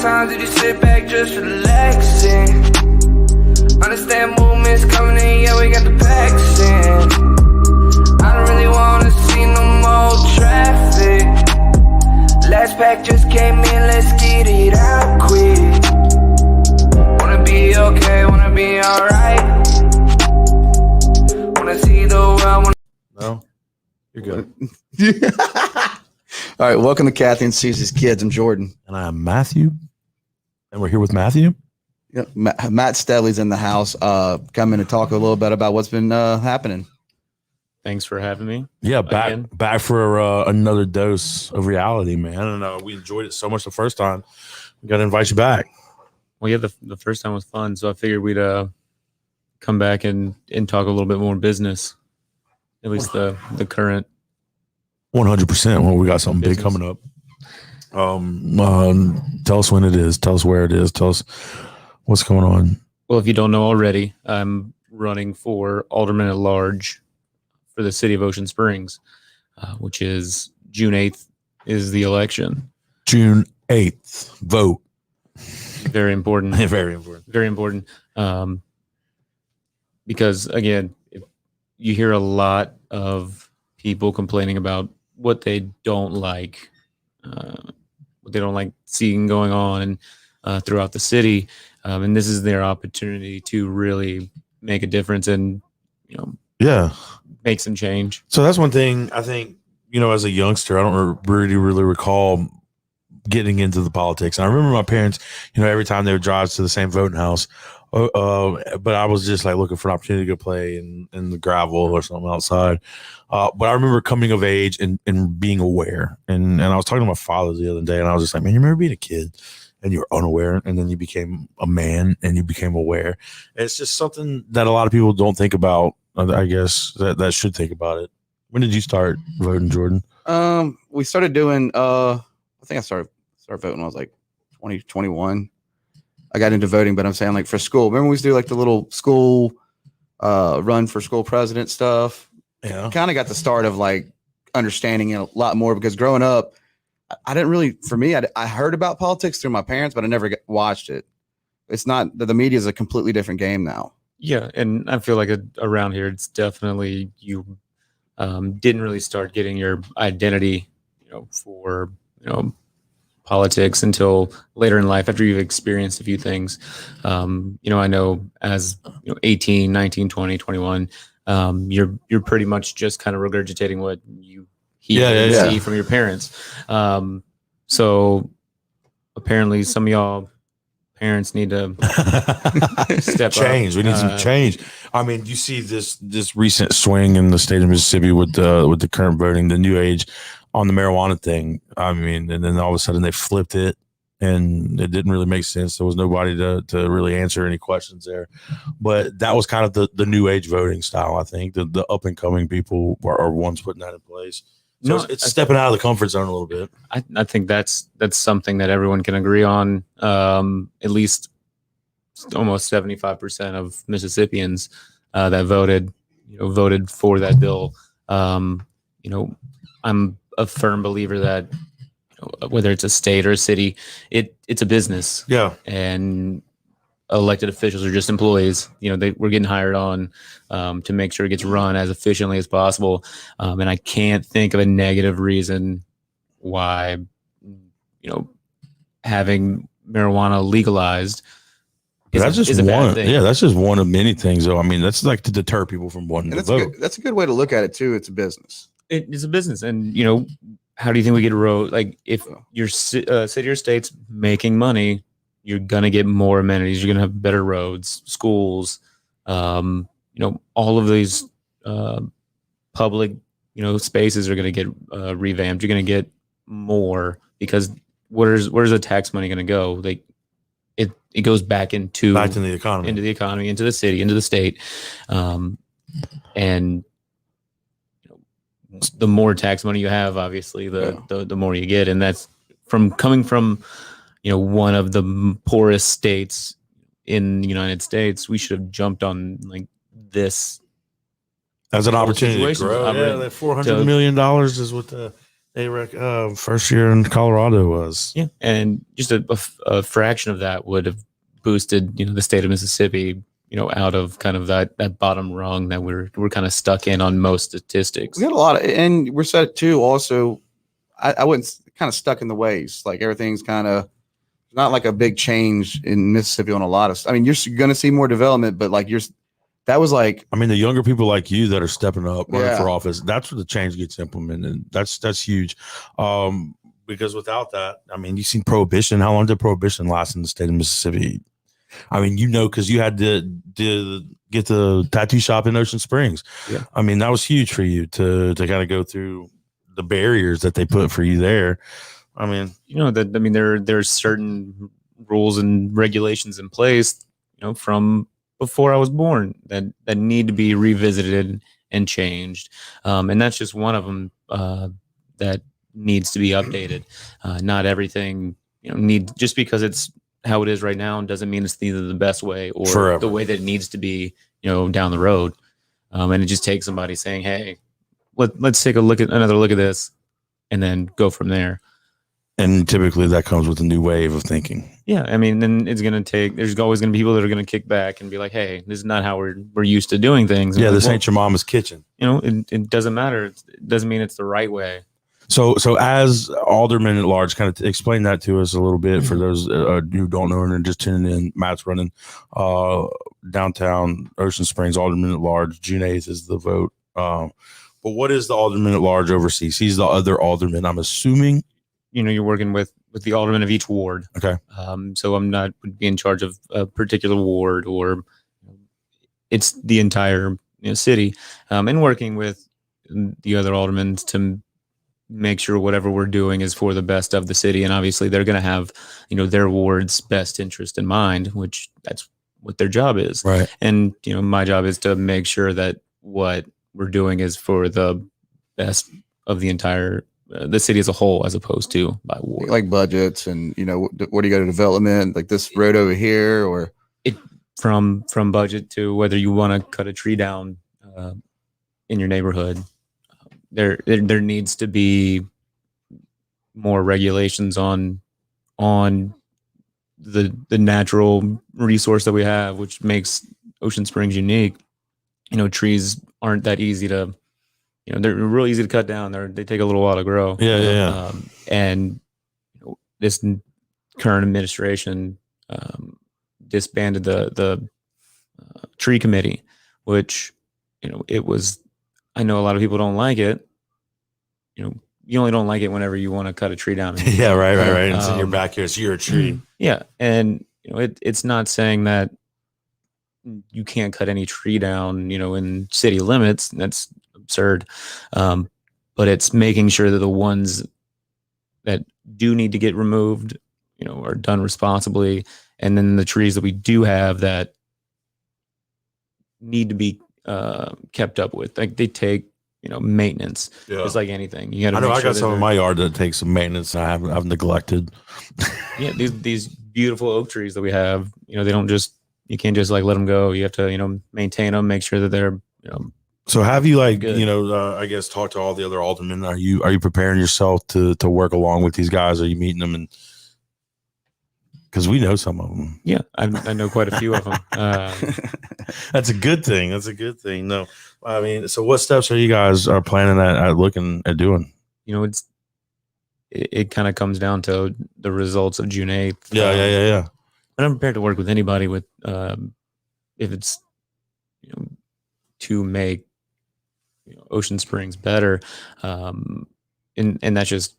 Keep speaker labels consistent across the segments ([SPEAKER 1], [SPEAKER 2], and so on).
[SPEAKER 1] time did you sit back just relaxing? Understand movements coming in, yeah, we got the packs in. I don't really wanna see no more traffic. Last pack just came in, let's get it out quick. Wanna be okay, wanna be alright. Wanna see the world.
[SPEAKER 2] No, you're good.
[SPEAKER 3] All right, welcome to Kathy and Susie's Kids. I'm Jordan.
[SPEAKER 2] And I'm Matthew. And we're here with Matthew.
[SPEAKER 3] Yeah, Matt Stebly's in the house. Come in and talk a little bit about what's been happening.
[SPEAKER 4] Thanks for having me.
[SPEAKER 2] Yeah, back for another dose of reality, man. And we enjoyed it so much the first time. We got to invite you back.
[SPEAKER 4] Well, yeah, the first time was fun, so I figured we'd come back and talk a little bit more business. At least the current
[SPEAKER 2] 100%. Well, we got something big coming up. Tell us when it is. Tell us where it is. Tell us what's going on.
[SPEAKER 4] Well, if you don't know already, I'm running for Alderman at large for the city of Ocean Springs, which is June 8th is the election.
[SPEAKER 2] June 8th. Vote.
[SPEAKER 4] Very important.
[SPEAKER 2] Very important.
[SPEAKER 4] Very important. Because, again, you hear a lot of people complaining about what they don't like, seeing going on throughout the city. And this is their opportunity to really make a difference and, make some change.
[SPEAKER 2] So that's one thing I think, as a youngster, I don't really recall getting into the politics. And I remember my parents, every time they would drive to the same voting house, but I was just like looking for an opportunity to go play in the gravel or something outside. But I remember coming of age and being aware. And I was talking to my father the other day, and I was just like, man, you remember being a kid and you were unaware, and then you became a man and you became aware. And it's just something that a lot of people don't think about, I guess, that should think about it. When did you start voting, Jordan?
[SPEAKER 3] We started doing, I think I started voting when I was like 20, 21. I got into voting, but I'm saying like for school. Remember we used to do like the little school run for school president stuff?
[SPEAKER 2] Yeah.
[SPEAKER 3] Kind of got the start of like understanding it a lot more, because growing up, I didn't really, for me, I heard about politics through my parents, but I never watched it. It's not that the media is a completely different game now.
[SPEAKER 4] Yeah, and I feel like around here, it's definitely you didn't really start getting your identity, for politics until later in life after you've experienced a few things. I know as 18, 19, 20, 21, you're pretty much just kind of regurgitating what you see from your parents. So apparently some of y'all parents need to step
[SPEAKER 2] change.
[SPEAKER 4] up.
[SPEAKER 2] We need some change. I mean, you see this recent swing in the state of Mississippi with the current voting, the new age on the marijuana thing. I mean, and then all of a sudden they flipped it, and it didn't really make sense. There was nobody to really answer any questions there. But that was kind of the new age voting style. I think the up and coming people are ones putting that in place. So it's stepping out of the comfort zone a little bit.
[SPEAKER 4] I think that's something that everyone can agree on. At least almost 75% of Mississippians that voted for that bill. I'm a firm believer that whether it's a state or a city, it's a business.
[SPEAKER 2] Yeah.
[SPEAKER 4] And elected officials are just employees. We're getting hired on to make sure it gets run as efficiently as possible. And I can't think of a negative reason why, having marijuana legalized
[SPEAKER 2] that's just
[SPEAKER 4] a
[SPEAKER 2] one.
[SPEAKER 4] bad thing.
[SPEAKER 2] Yeah, that's just one of many things. Though I mean, that's like to deter people from wanting to vote.
[SPEAKER 3] That's a good way to look at it too. It's a business.
[SPEAKER 4] It's a business, and how do you think we get road? Like if your city or state's making money, you're gonna get more amenities. You're gonna have better roads, schools, all of these public, spaces are gonna get revamped. You're gonna get more because where's the tax money gonna go? It goes back into
[SPEAKER 2] the economy,
[SPEAKER 4] into the city, into the state, and the more tax money you have, obviously, the more you get, and that's coming from one of the poorest states in the United States. We should have jumped on like this
[SPEAKER 2] as an opportunity to grow. Yeah, that $400 million is what the First year in Colorado was.
[SPEAKER 4] Yeah, and just a fraction of that would have boosted, the state of Mississippi, out of kind of that bottom rung that we're kind of stuck in on most statistics.
[SPEAKER 3] We got a lot of, and we're set too. Also, I wouldn't kind of stuck in the ways. Like everything's kind of not like a big change in Mississippi on a lot of. I mean, you're going to see more development, but like that was like.
[SPEAKER 2] I mean, the younger people like you that are stepping up running for
[SPEAKER 3] Yeah.
[SPEAKER 2] office. That's where the change gets implemented. That's huge. Because without that, I mean, you've seen prohibition. How long did prohibition last in the state of Mississippi? I mean, because you had to get the tattoo shop in Ocean Springs.
[SPEAKER 3] Yeah.
[SPEAKER 2] I mean, that was huge for you to kind of go through the barriers that they put for you there. I mean,
[SPEAKER 4] there's certain rules and regulations in place, from before I was born that need to be revisited and changed. And that's just one of them that needs to be updated. Not everything, just because it's how it is right now doesn't mean it's either the best way or
[SPEAKER 2] Forever.
[SPEAKER 4] the way that it needs to be, down the road. And it just takes somebody saying, hey, let's take another look at this and then go from there.
[SPEAKER 2] And typically that comes with a new wave of thinking.
[SPEAKER 4] Yeah. I mean, then there's always going to be people that are going to kick back and be like, hey, this is not how we're used to doing things. And
[SPEAKER 2] This ain't your mama's kitchen.
[SPEAKER 4] It doesn't matter. It doesn't mean it's the right way.
[SPEAKER 2] So as Alderman at large, kind of explain that to us a little bit for those who don't know and are just tuning in. Matt's running downtown Ocean Springs, Alderman at large. June 8th is the vote. But what is the Alderman at large overseas? He's the other Alderman, I'm assuming.
[SPEAKER 4] You're working with the Alderman of each ward.
[SPEAKER 2] Okay.
[SPEAKER 4] So I'm not would be in charge of a particular ward, or it's the entire city, and working with the other aldermen to make sure whatever we're doing is for the best of the city. And obviously they're going to have, their ward's best interest in mind, which that's what their job is.
[SPEAKER 2] Right.
[SPEAKER 4] And, my job is to make sure that what we're doing is for the best of the entire, the city as a whole, as opposed to by ward.
[SPEAKER 3] Like budgets and, where do you go to development? Like this road over here or.
[SPEAKER 4] From budget to whether you want to cut a tree down in your neighborhood. There needs to be more regulations on the natural resource that we have, which makes Ocean Springs unique. Trees aren't that easy to, they're real easy to cut down. They take a little while to grow.
[SPEAKER 2] Yeah.
[SPEAKER 4] And this current administration disbanded the tree committee, which, it was. I know a lot of people don't like it. You only don't like it whenever you want to cut a tree down.
[SPEAKER 2] Yeah, right. It's in your backyard. So you're a tree.
[SPEAKER 4] Yeah, and it's not saying that you can't cut any tree down, in city limits. That's absurd. But it's making sure that the ones that do need to get removed, are done responsibly, and then the trees that we do have that need to be kept up with, like they take maintenance. It's like anything. You got to.
[SPEAKER 2] I got some in my yard that takes some maintenance. I've neglected.
[SPEAKER 4] Yeah, these beautiful oak trees that we have. They don't just. You can't just like let them go. You have to maintain them, make sure that they're
[SPEAKER 2] So have you
[SPEAKER 4] good.
[SPEAKER 2] I guess talk to all the other aldermen? Are you preparing yourself to work along with these guys? Are you meeting them and? Because we know some of them.
[SPEAKER 4] Yeah, I know quite a few of them.
[SPEAKER 2] That's a good thing. No, I mean, so what steps are you guys planning at looking at doing?
[SPEAKER 4] It kind of comes down to the results of June 8th.
[SPEAKER 2] Yeah.
[SPEAKER 4] But I'm prepared to work with anybody with, if it's, to make Ocean Springs better. And that's just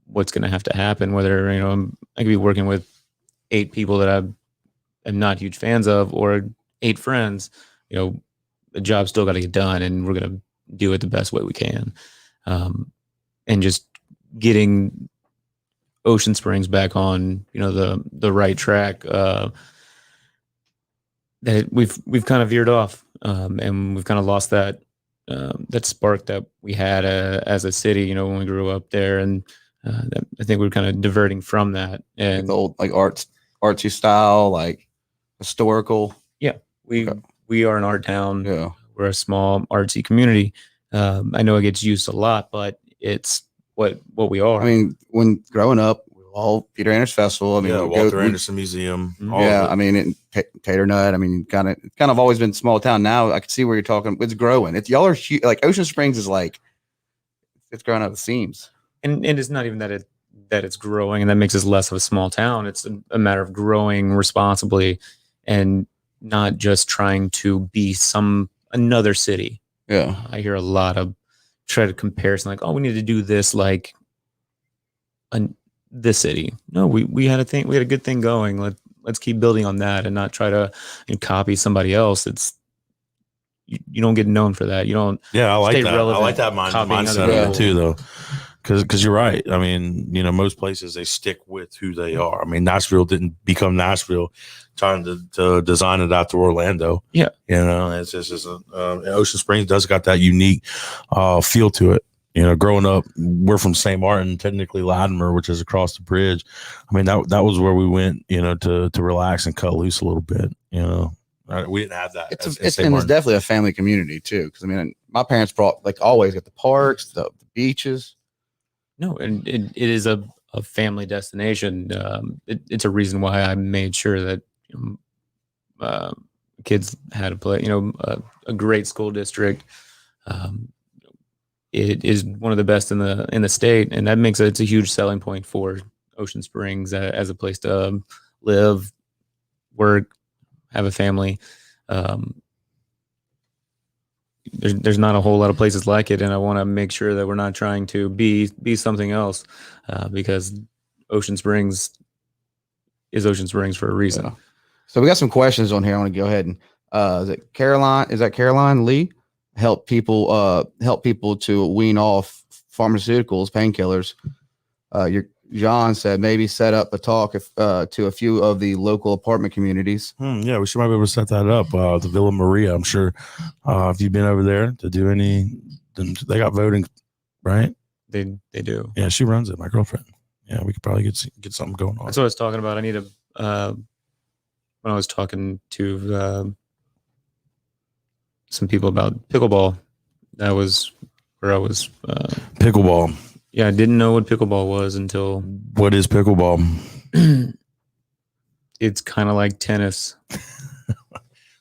[SPEAKER 4] what's going to have to happen. Whether, I could be working with 8 people that I am not huge fans of, or 8 friends, the job's still got to get done, and we're going to do it the best way we can. And just getting Ocean Springs back on, the right track, that we've kind of veered off, and we've kind of lost that spark that we had as a city, when we grew up there. And I think we're kind of diverting from that. And
[SPEAKER 3] like the old artsy style, like historical.
[SPEAKER 4] Yeah, we are an art town.
[SPEAKER 3] Yeah,
[SPEAKER 4] we're a small artsy community. I know it gets used a lot, but it's what we are.
[SPEAKER 3] I mean, when growing up, we were all Peter Anders Festival. I mean,
[SPEAKER 2] yeah,
[SPEAKER 3] we
[SPEAKER 2] Walter
[SPEAKER 3] we-
[SPEAKER 2] Anderson Museum.
[SPEAKER 4] Mhm.
[SPEAKER 2] all
[SPEAKER 3] yeah,
[SPEAKER 2] of it.
[SPEAKER 3] I mean, Tater Nut. I mean, it's kind of always been small town. Now I can see where you're talking. It's growing. It's y'all are like Ocean Springs is like it's growing out of the seams.
[SPEAKER 4] and it's not even that it's growing and that makes us less of a small town. It's a matter of growing responsibly and not just trying to be another city.
[SPEAKER 3] Yeah,
[SPEAKER 4] I hear a lot of try to comparison like, oh, we need to do this like this city. No, we had a good thing going. Let's keep building on that and not try to copy somebody else. It's you don't get known for that. You don't.
[SPEAKER 2] Yeah, I like
[SPEAKER 4] stay
[SPEAKER 2] that. I
[SPEAKER 4] relevant,
[SPEAKER 2] like that
[SPEAKER 4] copying
[SPEAKER 2] mindset
[SPEAKER 4] other
[SPEAKER 2] of it
[SPEAKER 3] people.
[SPEAKER 2] too, though. Because you're right. I mean, most places they stick with who they are. I mean, Nashville didn't become Nashville trying to design it out to Orlando.
[SPEAKER 4] Yeah.
[SPEAKER 2] It's just Ocean Springs does got that unique feel to it. Growing up, we're from St. Martin, technically Latimer, which is across the bridge. I mean, that was where we went, to relax and cut loose a little bit. We didn't have that.
[SPEAKER 3] it's definitely a family community too. Because I mean, my parents brought like always at the parks, the beaches.
[SPEAKER 4] No, and it is a family destination. It's a reason why I made sure that kids had a play. A great school district. It is one of the best in the state, and that makes it's a huge selling point for Ocean Springs as a place to live, work, have a family. There's not a whole lot of places like it, and I want to make sure that we're not trying to be something else, because Ocean Springs is Ocean Springs for a reason.
[SPEAKER 3] Yeah. So we got some questions on here. I want to go ahead and is it Caroline? Is that Caroline Lee? Help people to wean off pharmaceuticals, painkillers. John said maybe set up a talk to a few of the local apartment communities.
[SPEAKER 2] Yeah, we might be able to set that up. The Villa Maria, I'm sure. If you've been over there to do they got voting, right?
[SPEAKER 4] They do.
[SPEAKER 2] Yeah, she runs it. My girlfriend. Yeah, we could probably get something going on.
[SPEAKER 4] That's what I was talking about. I need when I was talking to some people about pickleball, that was where I was.
[SPEAKER 2] Pickleball.
[SPEAKER 4] Yeah, I didn't know what pickleball was until.
[SPEAKER 2] What is pickleball?
[SPEAKER 4] It's kind of like tennis.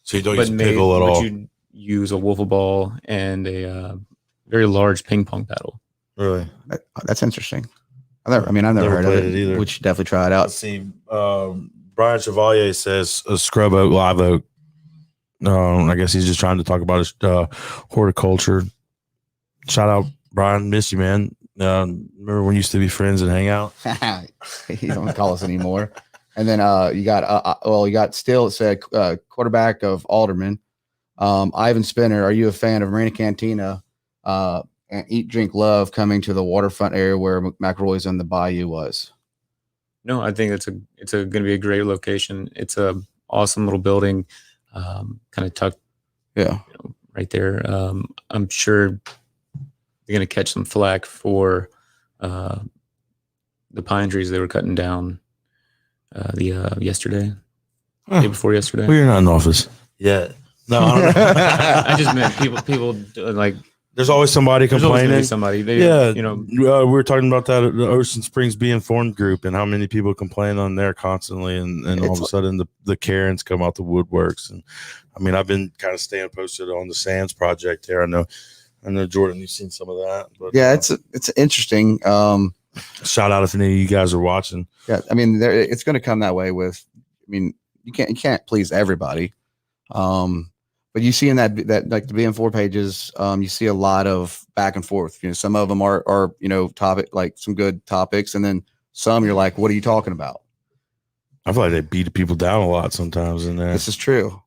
[SPEAKER 2] So you don't use pickle at all?
[SPEAKER 4] You use a wiffle ball and a very large ping pong paddle.
[SPEAKER 2] Really?
[SPEAKER 3] That's interesting. I've never heard of it either. We should definitely try it out.
[SPEAKER 2] Let's see. Brian Chevalier says a scrub oak, live oak. I guess he's just trying to talk about his horticulture. Shout out, Brian. Miss you, man. Remember when we used to be friends and hang out?
[SPEAKER 3] He don't call us anymore. And then you got still it said quarterback of Alderman. Ivan Spinner, are you a fan of Marina Cantina and Eat Drink Love coming to the waterfront area where McElroy's on the Bayou was?
[SPEAKER 4] No, I think it's going to be a great location. It's a awesome little building, kind of tucked, right there. I'm sure they're going to catch some flack for the pine trees they were cutting down yesterday, day before yesterday.
[SPEAKER 2] Well, you're not in office. Yeah. No, I don't know.
[SPEAKER 4] I just meant people like.
[SPEAKER 2] There's always somebody complaining.
[SPEAKER 4] Somebody. We
[SPEAKER 2] were talking about that at the Ocean Springs Be Informed group and how many people complain on there constantly, and all of a sudden the Karens come out the woodworks. And I mean, I've been kind of staying posted on the Sands project there. I know Jordan, you've seen some of that. But,
[SPEAKER 3] yeah, it's interesting.
[SPEAKER 2] Shout out if any of you guys are watching.
[SPEAKER 3] Yeah, I mean, it's going to come that way. With, I mean, you can't please everybody. But you see in that like the BM4 pages, you see a lot of back and forth. Some of them are topic, like some good topics, and then some you're like, what are you talking about?
[SPEAKER 2] I feel like they beat people down a lot sometimes in there.
[SPEAKER 3] This is true.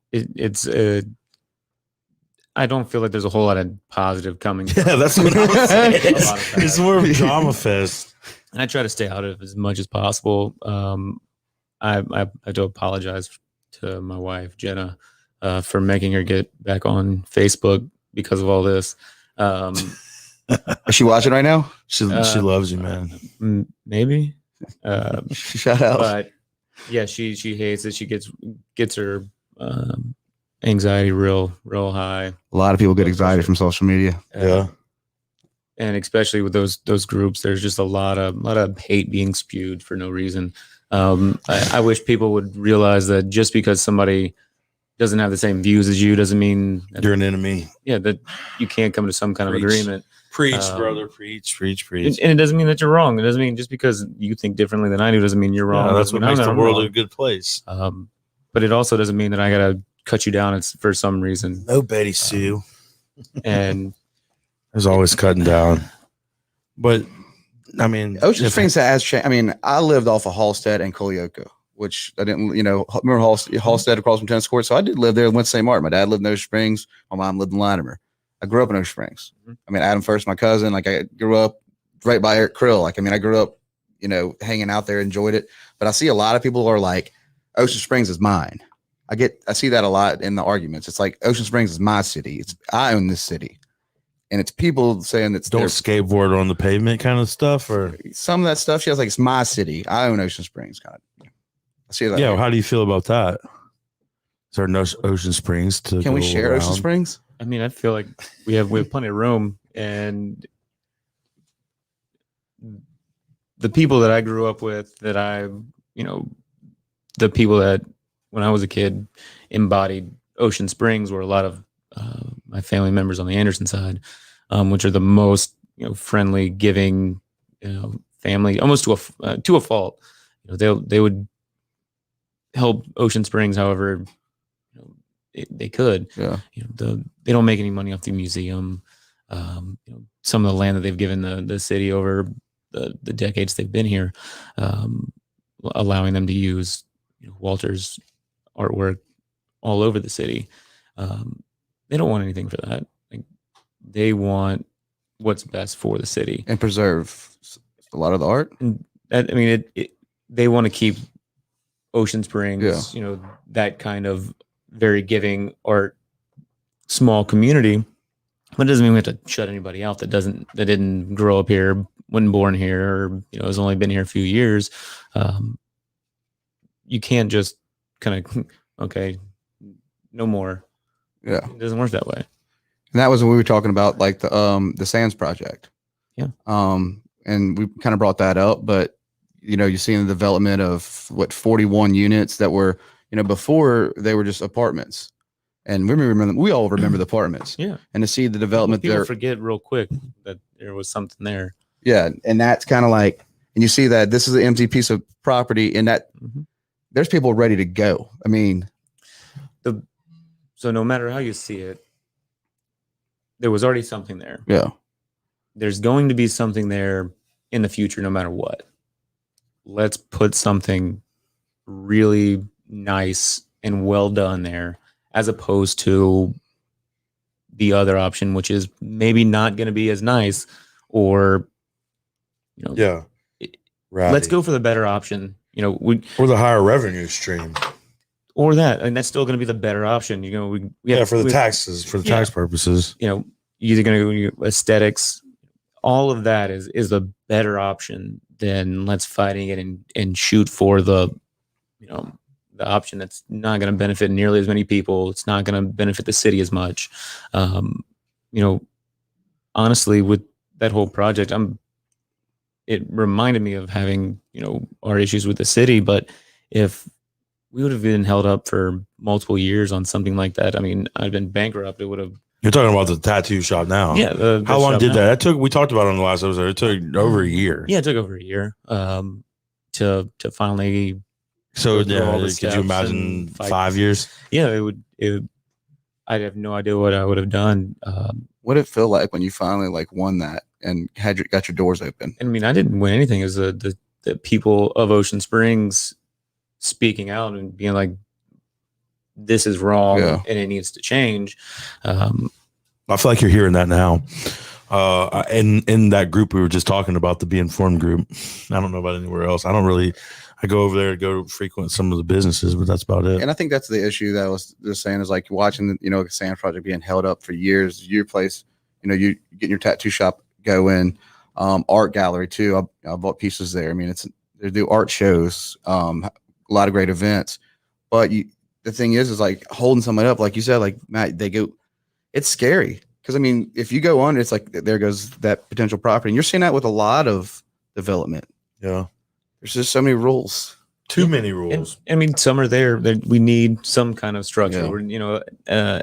[SPEAKER 4] I don't feel like there's a whole lot of positive coming.
[SPEAKER 2] Yeah, that's what I'm saying. It's more of a drama fest.
[SPEAKER 4] And I try to stay out of it as much as possible. I have to apologize to my wife, Jenna, for making her get back on Facebook because of all this.
[SPEAKER 3] Is she watching right now?
[SPEAKER 2] She loves you, man.
[SPEAKER 4] Maybe.
[SPEAKER 3] Shout out.
[SPEAKER 4] But yeah, she hates it. She gets her anxiety real high.
[SPEAKER 3] A lot of people get anxiety from social media.
[SPEAKER 2] Yeah.
[SPEAKER 4] and especially with those groups, there's just a lot of hate being spewed for no reason. I wish people would realize that just because somebody doesn't have the same views as you doesn't mean that,
[SPEAKER 2] You're an enemy.
[SPEAKER 4] yeah, that you can't come to some kind of
[SPEAKER 2] Preach.
[SPEAKER 4] agreement.
[SPEAKER 2] Preach, brother. Preach.
[SPEAKER 4] And it doesn't mean that you're wrong. It doesn't mean just because you think differently than I do doesn't mean you're wrong.
[SPEAKER 2] Yeah, that's what makes the
[SPEAKER 4] I'm
[SPEAKER 2] world
[SPEAKER 4] wrong.
[SPEAKER 2] a good place.
[SPEAKER 4] But it also doesn't mean that I gotta cut you down for some reason.
[SPEAKER 2] No Betty Sue.
[SPEAKER 4] And
[SPEAKER 2] There's always cutting down. But I mean,
[SPEAKER 3] Ocean Springs has changed. I mean, I lived off of Halstead and Culleoka, which I didn't, remember Halstead across from tennis court. So I did live there and went to St. Martin. My dad lived in Ocean Springs. My mom lived in Latimer. I grew up in Ocean Springs. I mean, Adam First, my cousin, like I grew up right by Eric Krill. Like, I mean, I grew up, hanging out there, enjoyed it. But I see a lot of people are like, Ocean Springs is mine. I see that a lot in the arguments. It's like Ocean Springs is my city. I own this city. And it's people saying it's
[SPEAKER 2] don't skateboard on the pavement kind of stuff, or
[SPEAKER 3] some of that stuff. She has like, it's my city. I own Ocean Springs. Kind of. I see that.
[SPEAKER 2] Yeah. Well, how do you feel about that? Is there no Ocean Springs to?
[SPEAKER 3] Can we share Ocean Springs?
[SPEAKER 4] I mean, I feel like we have plenty of room, and the people that I grew up with, the people that when I was a kid embodied Ocean Springs were a lot of my family members on the Anderson side, which are the most friendly, giving, family, almost to a fault. They would help Ocean Springs, however they could.
[SPEAKER 3] Yeah.
[SPEAKER 4] They don't make any money off the museum. Some of the land that they've given the city over the decades they've been here, allowing them to use Walter's artwork all over the city. They don't want anything for that. Like, they want what's best for the city
[SPEAKER 3] and preserve a lot of the art.
[SPEAKER 4] And that, I mean, they want to keep Ocean Springs, that kind of very giving art, small community. But it doesn't mean we have to shut anybody out that didn't grow up here, wasn't born here, or has only been here a few years. You can't just kind of okay, no more.
[SPEAKER 3] Yeah,
[SPEAKER 4] it doesn't work that way.
[SPEAKER 3] And that was when we were talking about like the Sands project.
[SPEAKER 4] Yeah.
[SPEAKER 3] And we kind of brought that up, but you see the development of 41 units that were before they were just apartments. And we all remember the apartments.
[SPEAKER 4] Yeah.
[SPEAKER 3] And to see the development
[SPEAKER 4] people
[SPEAKER 3] there.
[SPEAKER 4] Forget real quick that there was something there.
[SPEAKER 3] Yeah. And that's kind of like, and you see that this is an empty piece of property and that there's people ready to go. I mean,
[SPEAKER 4] so no matter how you see it, there was already something there.
[SPEAKER 3] Yeah.
[SPEAKER 4] There's going to be something there in the future, no matter what. Let's put something really nice and well done there, as opposed to the other option, which is maybe not going to be as nice, or let's go for the better option.
[SPEAKER 2] Or the higher revenue stream,
[SPEAKER 4] or that, and that's still going to be the better option.
[SPEAKER 2] For the taxes, for the tax purposes.
[SPEAKER 4] You're either going to go aesthetics. All of that is the better option than let's fighting it and shoot for the option that's not going to benefit nearly as many people. It's not going to benefit the city as much. Honestly, with that whole project, it reminded me of having, our issues with the city, but if we would have been held up for multiple years on something like that, I mean, I'd been bankrupt. It would have.
[SPEAKER 2] You're talking about the tattoo shop now.
[SPEAKER 4] Yeah.
[SPEAKER 2] How long did that? We talked about it on the last episode. It took over a year.
[SPEAKER 4] Yeah, it took over a year to finally.
[SPEAKER 2] So could you imagine 5 years?
[SPEAKER 4] Yeah, it would. I'd have no idea what I would have done.
[SPEAKER 3] What did it feel like when you finally won that and got your doors open?
[SPEAKER 4] I mean, I didn't win anything. As the people of Ocean Springs speaking out and being like, "This is wrong and it needs to change."
[SPEAKER 2] I feel like you're hearing that now. In that group we were just talking about, the Be Informed group. I don't know about anywhere else. I go over there to go frequent some of the businesses, but that's about it.
[SPEAKER 3] And I think that's the issue that I was just saying is like watching the Sand project being held up for years. Your place, you getting your tattoo shop going, art gallery too. I bought pieces there. I mean, they do art shows, a lot of great events. But the thing is like holding someone up, like you said, like Matt, it's scary because I mean, if you go on, it's like there goes that potential property, and you're seeing that with a lot of development.
[SPEAKER 2] Yeah.
[SPEAKER 3] There's just so many rules.
[SPEAKER 2] Too many rules.
[SPEAKER 4] And, I mean, some are there that we need some kind of structure.
[SPEAKER 3] Yeah.
[SPEAKER 4] Where,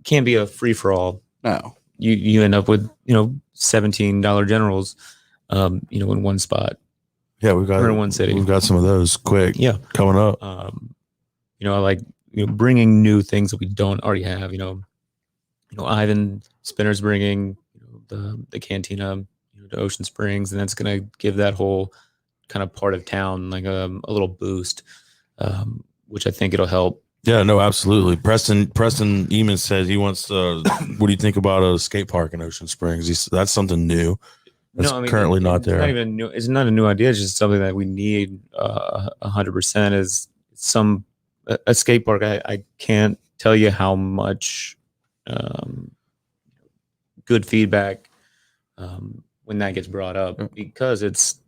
[SPEAKER 4] can't be a free for all.
[SPEAKER 3] No.
[SPEAKER 4] You end up with $17 generals, in one spot.
[SPEAKER 2] Yeah, we've got
[SPEAKER 4] We're in one city.
[SPEAKER 2] We've got some of those quick.
[SPEAKER 4] Yeah,
[SPEAKER 2] coming up.
[SPEAKER 4] I like bringing new things that we don't already have. Ivan Spinner's bringing the cantina to Ocean Springs, and that's going to give that whole kind of part of town like a little boost, which I think it'll help.
[SPEAKER 2] Yeah, no, absolutely. Preston Eamon said he wants to. What do you think about a skate park in Ocean Springs? That's something new. That's currently not there.
[SPEAKER 4] Not even new. It's not a new idea. It's just something that we need 100%. Is a skate park. I can't tell you how much good feedback when that gets brought up, because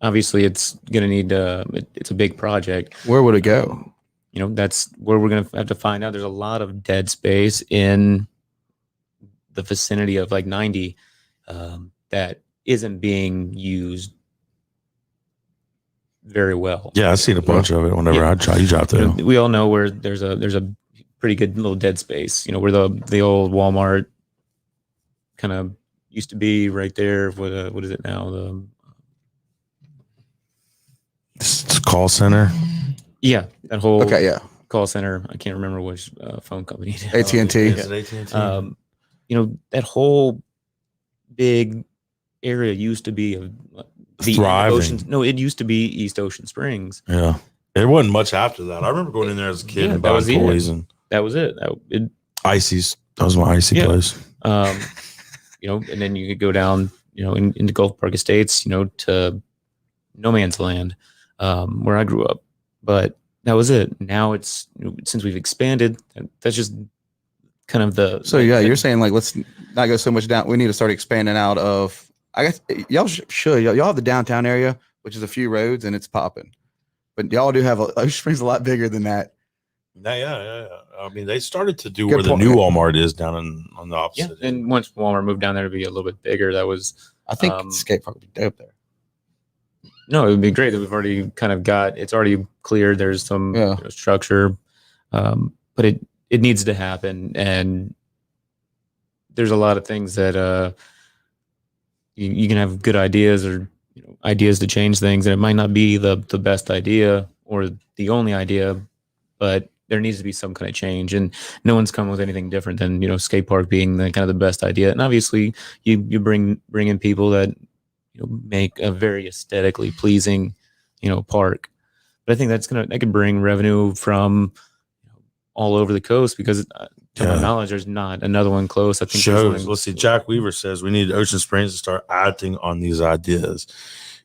[SPEAKER 4] obviously it's going to need it's a big project.
[SPEAKER 3] Where would it go?
[SPEAKER 4] That's where we're going to have to find out. There's a lot of dead space in the vicinity of like 90 that isn't being used very well.
[SPEAKER 2] Yeah, I've seen a bunch of it whenever I try. You drop there.
[SPEAKER 4] We all know where there's a pretty good little dead space. Where the old Walmart kind of used to be, right there. What is it now?
[SPEAKER 2] It's call center.
[SPEAKER 4] Yeah, that whole call center. I can't remember which phone company.
[SPEAKER 3] AT&T.
[SPEAKER 2] Is it AT&T?
[SPEAKER 4] That whole big area used to be
[SPEAKER 2] thriving.
[SPEAKER 4] It used to be East Ocean Springs.
[SPEAKER 2] Yeah, there wasn't much after that. I remember going in there as a kid and buying toys, and
[SPEAKER 4] that was it.
[SPEAKER 2] Icy's. That was my icy place.
[SPEAKER 4] And then you could go down, into Gulf Park Estates, to no man's land, where I grew up. But that was it. Now it's, since we've expanded, that's just kind of the.
[SPEAKER 3] So you're saying like, let's not go so much down. We need to start expanding out of, I guess y'all should. Y'all have the downtown area, which is a few roads, and it's popping. But y'all do have Ocean Springs a lot bigger than that.
[SPEAKER 2] Yeah. I mean, they started to do where the new Walmart is down on the opposite.
[SPEAKER 4] Yeah, and once Walmart moved down there to be a little bit bigger, that was.
[SPEAKER 3] I think skate park would be dope there.
[SPEAKER 4] No, it would be great that we've already kind of it's already cleared. There's some structure, but it needs to happen. And there's a lot of things that you can have good ideas or ideas to change things, and it might not be the best idea or the only idea, but there needs to be some kind of change. And no one's come with anything different than skate park being the kind of the best idea. And obviously, you bring in people that make a very aesthetically pleasing, park. But I think that could bring revenue from all over the coast, because to my knowledge, there's not another one close. I think
[SPEAKER 2] let's see. Jack Weaver says we need Ocean Springs to start acting on these ideas.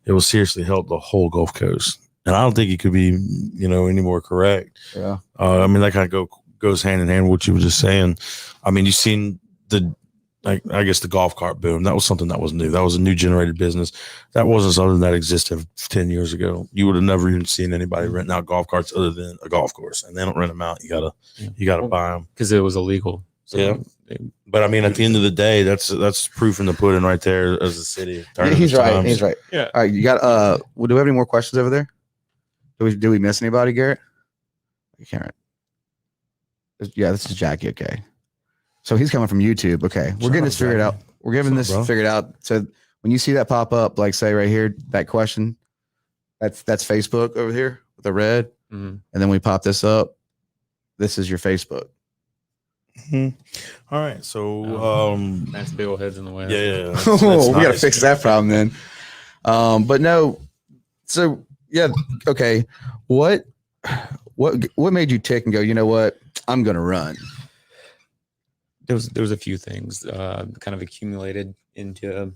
[SPEAKER 2] It will seriously help the whole Gulf Coast. And I don't think it could be, any more correct.
[SPEAKER 3] Yeah.
[SPEAKER 2] I mean, that kind of goes hand in hand with what you were just saying. I mean, you've seen I guess the golf cart boom. That was something that was new. That was a new generated business. That wasn't something that existed 10 years ago. You would have never even seen anybody renting out golf carts other than a golf course, and they don't rent them out. You gotta buy them
[SPEAKER 4] because it was illegal. So
[SPEAKER 2] but I mean, at the end of the day, that's proof in the pudding right there as a city.
[SPEAKER 3] He's right. He's right.
[SPEAKER 4] Yeah.
[SPEAKER 3] All right, you got. Do we have any more questions over there? Do we miss anybody, Garrett? You can't. Yeah, this is Jackie. Okay. So he's coming from YouTube. Okay. We're getting this figured out. We're getting this figured out. So when you see that pop up, like say right here, that question, that's Facebook over here with the red.
[SPEAKER 4] Mm-hmm.
[SPEAKER 3] And then we pop this up. This is your Facebook.
[SPEAKER 2] Mm-hmm. All right. So
[SPEAKER 4] that's big old heads in the way.
[SPEAKER 2] Yeah.
[SPEAKER 3] That's we got to fix that problem then. But no. So yeah. Okay. What made you tick and go, you know what? I'm going to run.
[SPEAKER 4] There was a few things kind of accumulated into kind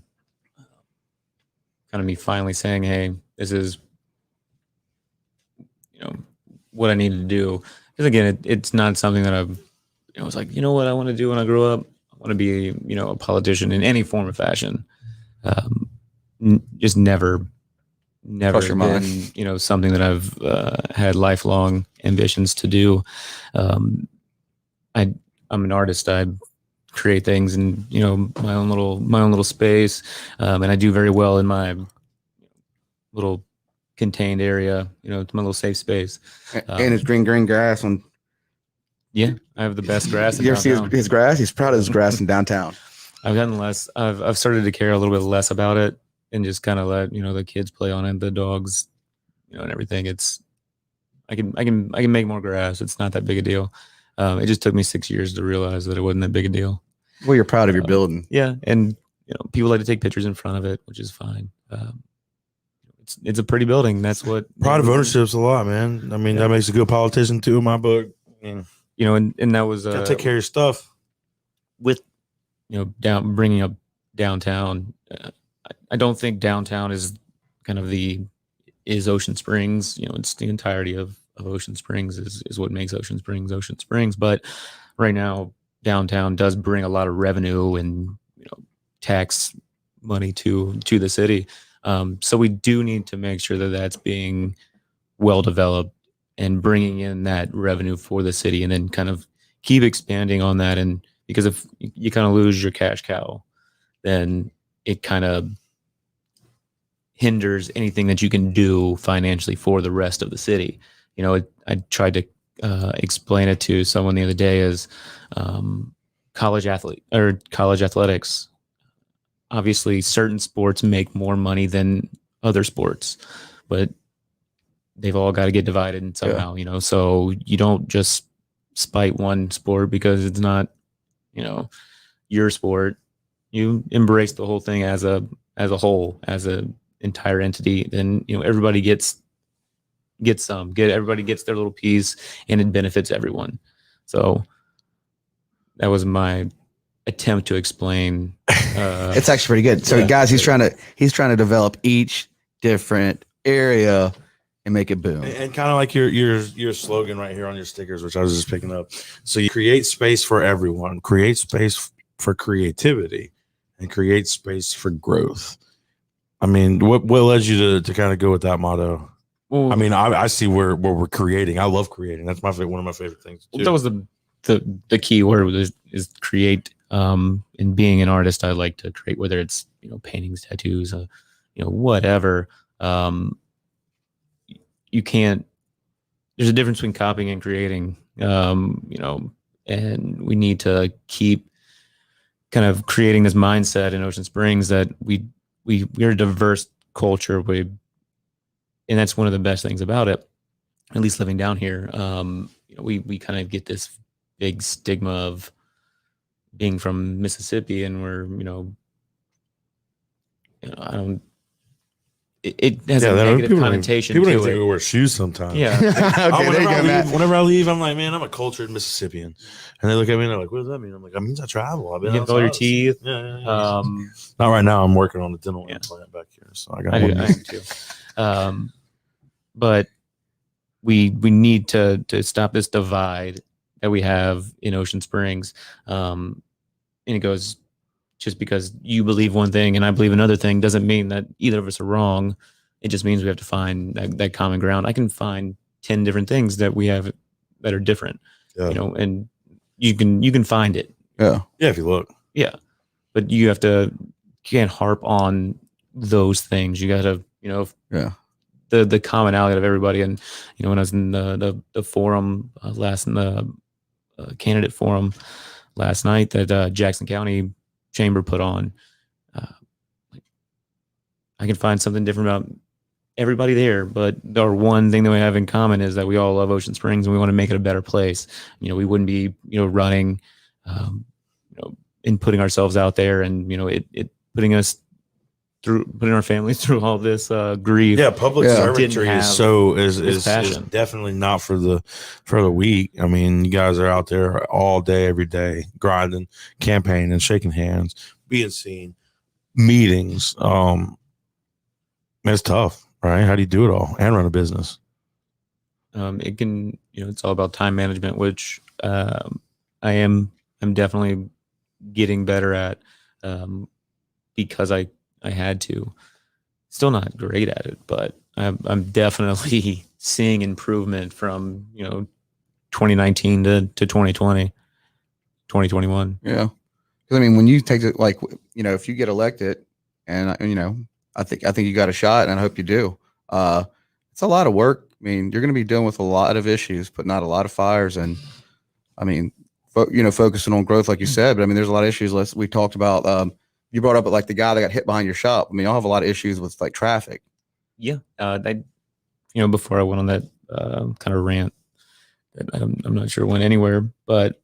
[SPEAKER 4] of me finally saying, hey, this is what I need to do. Because again, it's not something that I've was like, what I want to do when I grow up? I want to be a politician in any form or fashion. Just never been something that I've had lifelong ambitions to do. I'm an artist. I create things in, you know, my own little space. And I do very well in my little contained area, you know, it's my little safe space.
[SPEAKER 3] And it's green grass on.
[SPEAKER 4] Yeah, I have the best grass in
[SPEAKER 3] You ever see
[SPEAKER 4] downtown.
[SPEAKER 3] his grass? He's proud of his grass in downtown.
[SPEAKER 4] I've gotten less. I've started to care a little bit less about it and just kind of let, you know, the kids play on it, the dogs, you know, and everything. It's I can make more grass. It's not that big a deal. It just took me 6 years to realize that it wasn't that big a deal.
[SPEAKER 3] Well, you're proud of your building.
[SPEAKER 4] Yeah, and you know, people like to take pictures in front of it, which is fine. It's a pretty building. That's what
[SPEAKER 2] Pride of ownership's a lot, man. I mean, that makes a good politician too in my book.
[SPEAKER 4] You know, and that was
[SPEAKER 2] Gotta take care of your stuff.
[SPEAKER 4] With, you know, bringing up downtown. I don't think downtown is kind of is Ocean Springs. You know, it's the entirety of Ocean Springs is what makes Ocean Springs. But right now, downtown does bring a lot of revenue and, you know, tax money to the city. So we do need to make sure that that's being well developed and bringing in that revenue for the city, and then kind of keep expanding on that. And because if you kind of lose your cash cow, then it kind of hinders anything that you can do financially for the rest of the city. You know, I tried to explain it to someone the other day as college athletics. Obviously, certain sports make more money than other sports, but they've all got to get divided somehow, you know. So you don't just spite one sport because it's not, you know, your sport. You embrace the whole thing as a whole, as a entire entity. Then, you know, everybody gets everybody gets their little piece, and it benefits everyone. So that was my attempt to explain.
[SPEAKER 3] It's actually pretty good. So guys, he's trying to develop each different area and make it boom.
[SPEAKER 2] And kind of like your slogan right here on your stickers, which I was just picking up. So you create space for everyone, create space for creativity, and create space for growth. I mean, what led you to kind of go with that motto?
[SPEAKER 4] Well,
[SPEAKER 2] I mean, I see where we're creating. I love creating. That's one of my favorite things.
[SPEAKER 4] That was the key word is create. And being an artist, I like to create, whether it's, you know, paintings, tattoos, you know, whatever. You can't. There's a difference between copying and creating. You know, and we need to keep kind of creating this mindset in Ocean Springs that we're a diverse culture. And that's one of the best things about it, at least living down here. You know, we kind of get this big stigma of being from Mississippi, and we're, you know, I don't. It has a negative connotation.
[SPEAKER 2] People
[SPEAKER 4] to
[SPEAKER 2] don't think
[SPEAKER 4] it.
[SPEAKER 2] we wear shoes sometimes.
[SPEAKER 4] Yeah.
[SPEAKER 2] Whenever I leave, I'm like, man, I'm a cultured Mississippian, and they look at me and they're like, what does that mean? I'm like, that means I travel. I've been
[SPEAKER 4] You get all your
[SPEAKER 2] outside.
[SPEAKER 4] teeth.
[SPEAKER 2] Yeah.
[SPEAKER 4] Not
[SPEAKER 2] right now. I'm working on the dental implant back here, so I got
[SPEAKER 4] I
[SPEAKER 2] one.
[SPEAKER 4] do too. But we need to stop this divide that we have in Ocean Springs. And it goes, just because you believe one thing and I believe another thing doesn't mean that either of us are wrong. It just means we have to find that common ground. I can find 10 different things that we have that are different, you know, and you can find it.
[SPEAKER 3] Yeah.
[SPEAKER 2] Yeah. If you look.
[SPEAKER 4] Yeah. But you can't harp on those things. You got to, you know, the commonality of everybody. And, you know, when I was in the forum candidate forum last night that Jackson County Chamber put on, I can find something different about everybody there, but our one thing that we have in common is that we all love Ocean Springs and we want to make it a better place. You know, we wouldn't be, you know, running, you know, and putting ourselves out there, and, you know, it putting our families through all this grief.
[SPEAKER 2] Yeah, public servantry is definitely not for the weak. I mean, you guys are out there all day, every day, grinding, campaigning, shaking hands, being seen, meetings. It's tough, right? How do you do it all and run a business?
[SPEAKER 4] It can, you know, it's all about time management, which I'm definitely getting better at, because I had to. Still not great at it, but I'm definitely seeing improvement from, you know, 2019 to 2020, 2021.
[SPEAKER 3] Yeah. Because I mean, when you take it, like, if you get elected, and I think you got a shot, and I hope you do. It's a lot of work. I mean, you're going to be dealing with a lot of issues, putting out a lot of fires, and I mean, focusing on growth, like you said. But I mean, there's a lot of issues. We talked about. You brought up like the guy that got hit behind your shop. I mean, y'all have a lot of issues with like traffic.
[SPEAKER 4] Yeah, before I went on that kind of rant, that I'm not sure went anywhere, but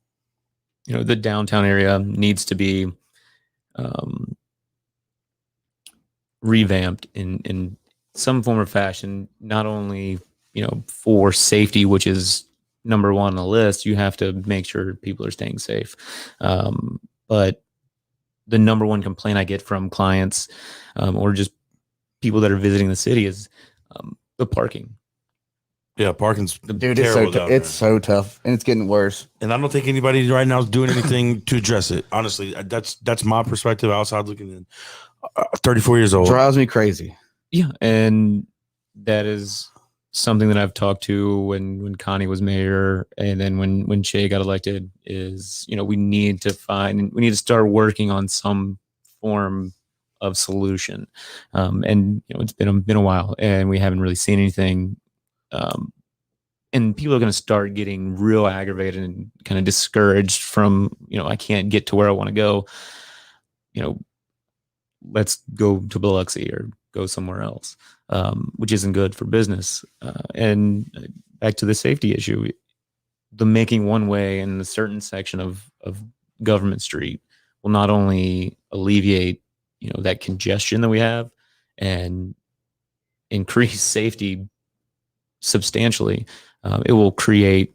[SPEAKER 4] the downtown area needs to be revamped in some form or fashion. Not only for safety, which is number one on the list. You have to make sure people are staying safe, but the number one complaint I get from clients or just people that are visiting the city is the parking.
[SPEAKER 2] Yeah, parking's
[SPEAKER 3] dude. It's so tough, and it's getting worse.
[SPEAKER 2] And I don't think anybody right now is doing anything to address it. Honestly, that's my perspective outside looking in. 34 years old.
[SPEAKER 3] Drives me crazy.
[SPEAKER 4] Yeah, and that is something that I've talked to when Connie was mayor, and then when Shay got elected. Is we need to start working on some form of solution, and it's been a while, and we haven't really seen anything. And people are going to start getting real aggravated and kind of discouraged from, I can't get to where I want to go. Let's go to Biloxi or go somewhere else, which isn't good for business. And back to the safety issue, the making one way in a certain section of Government Street will not only alleviate, that congestion that we have and increase safety substantially, it will create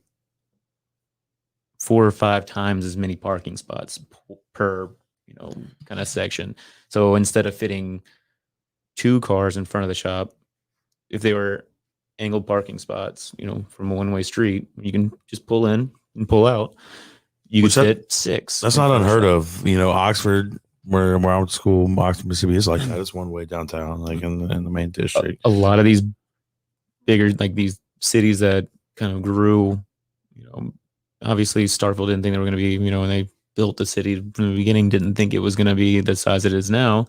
[SPEAKER 4] 4 or 5 times as many parking spots per kind of section. So instead of fitting 2 cars in front of the shop, if they were angled parking spots, from a one-way street, you can just pull in and pull out. You could fit 6.
[SPEAKER 2] That's not unheard of. Oxford, where I went to school, Oxford, Mississippi, is like that. It's one way downtown, like in the main district.
[SPEAKER 4] A lot of these bigger, like these cities that kind of grew, obviously Starkville didn't think they were going to be, when they built the city from the beginning, didn't think it was going to be the size it is now.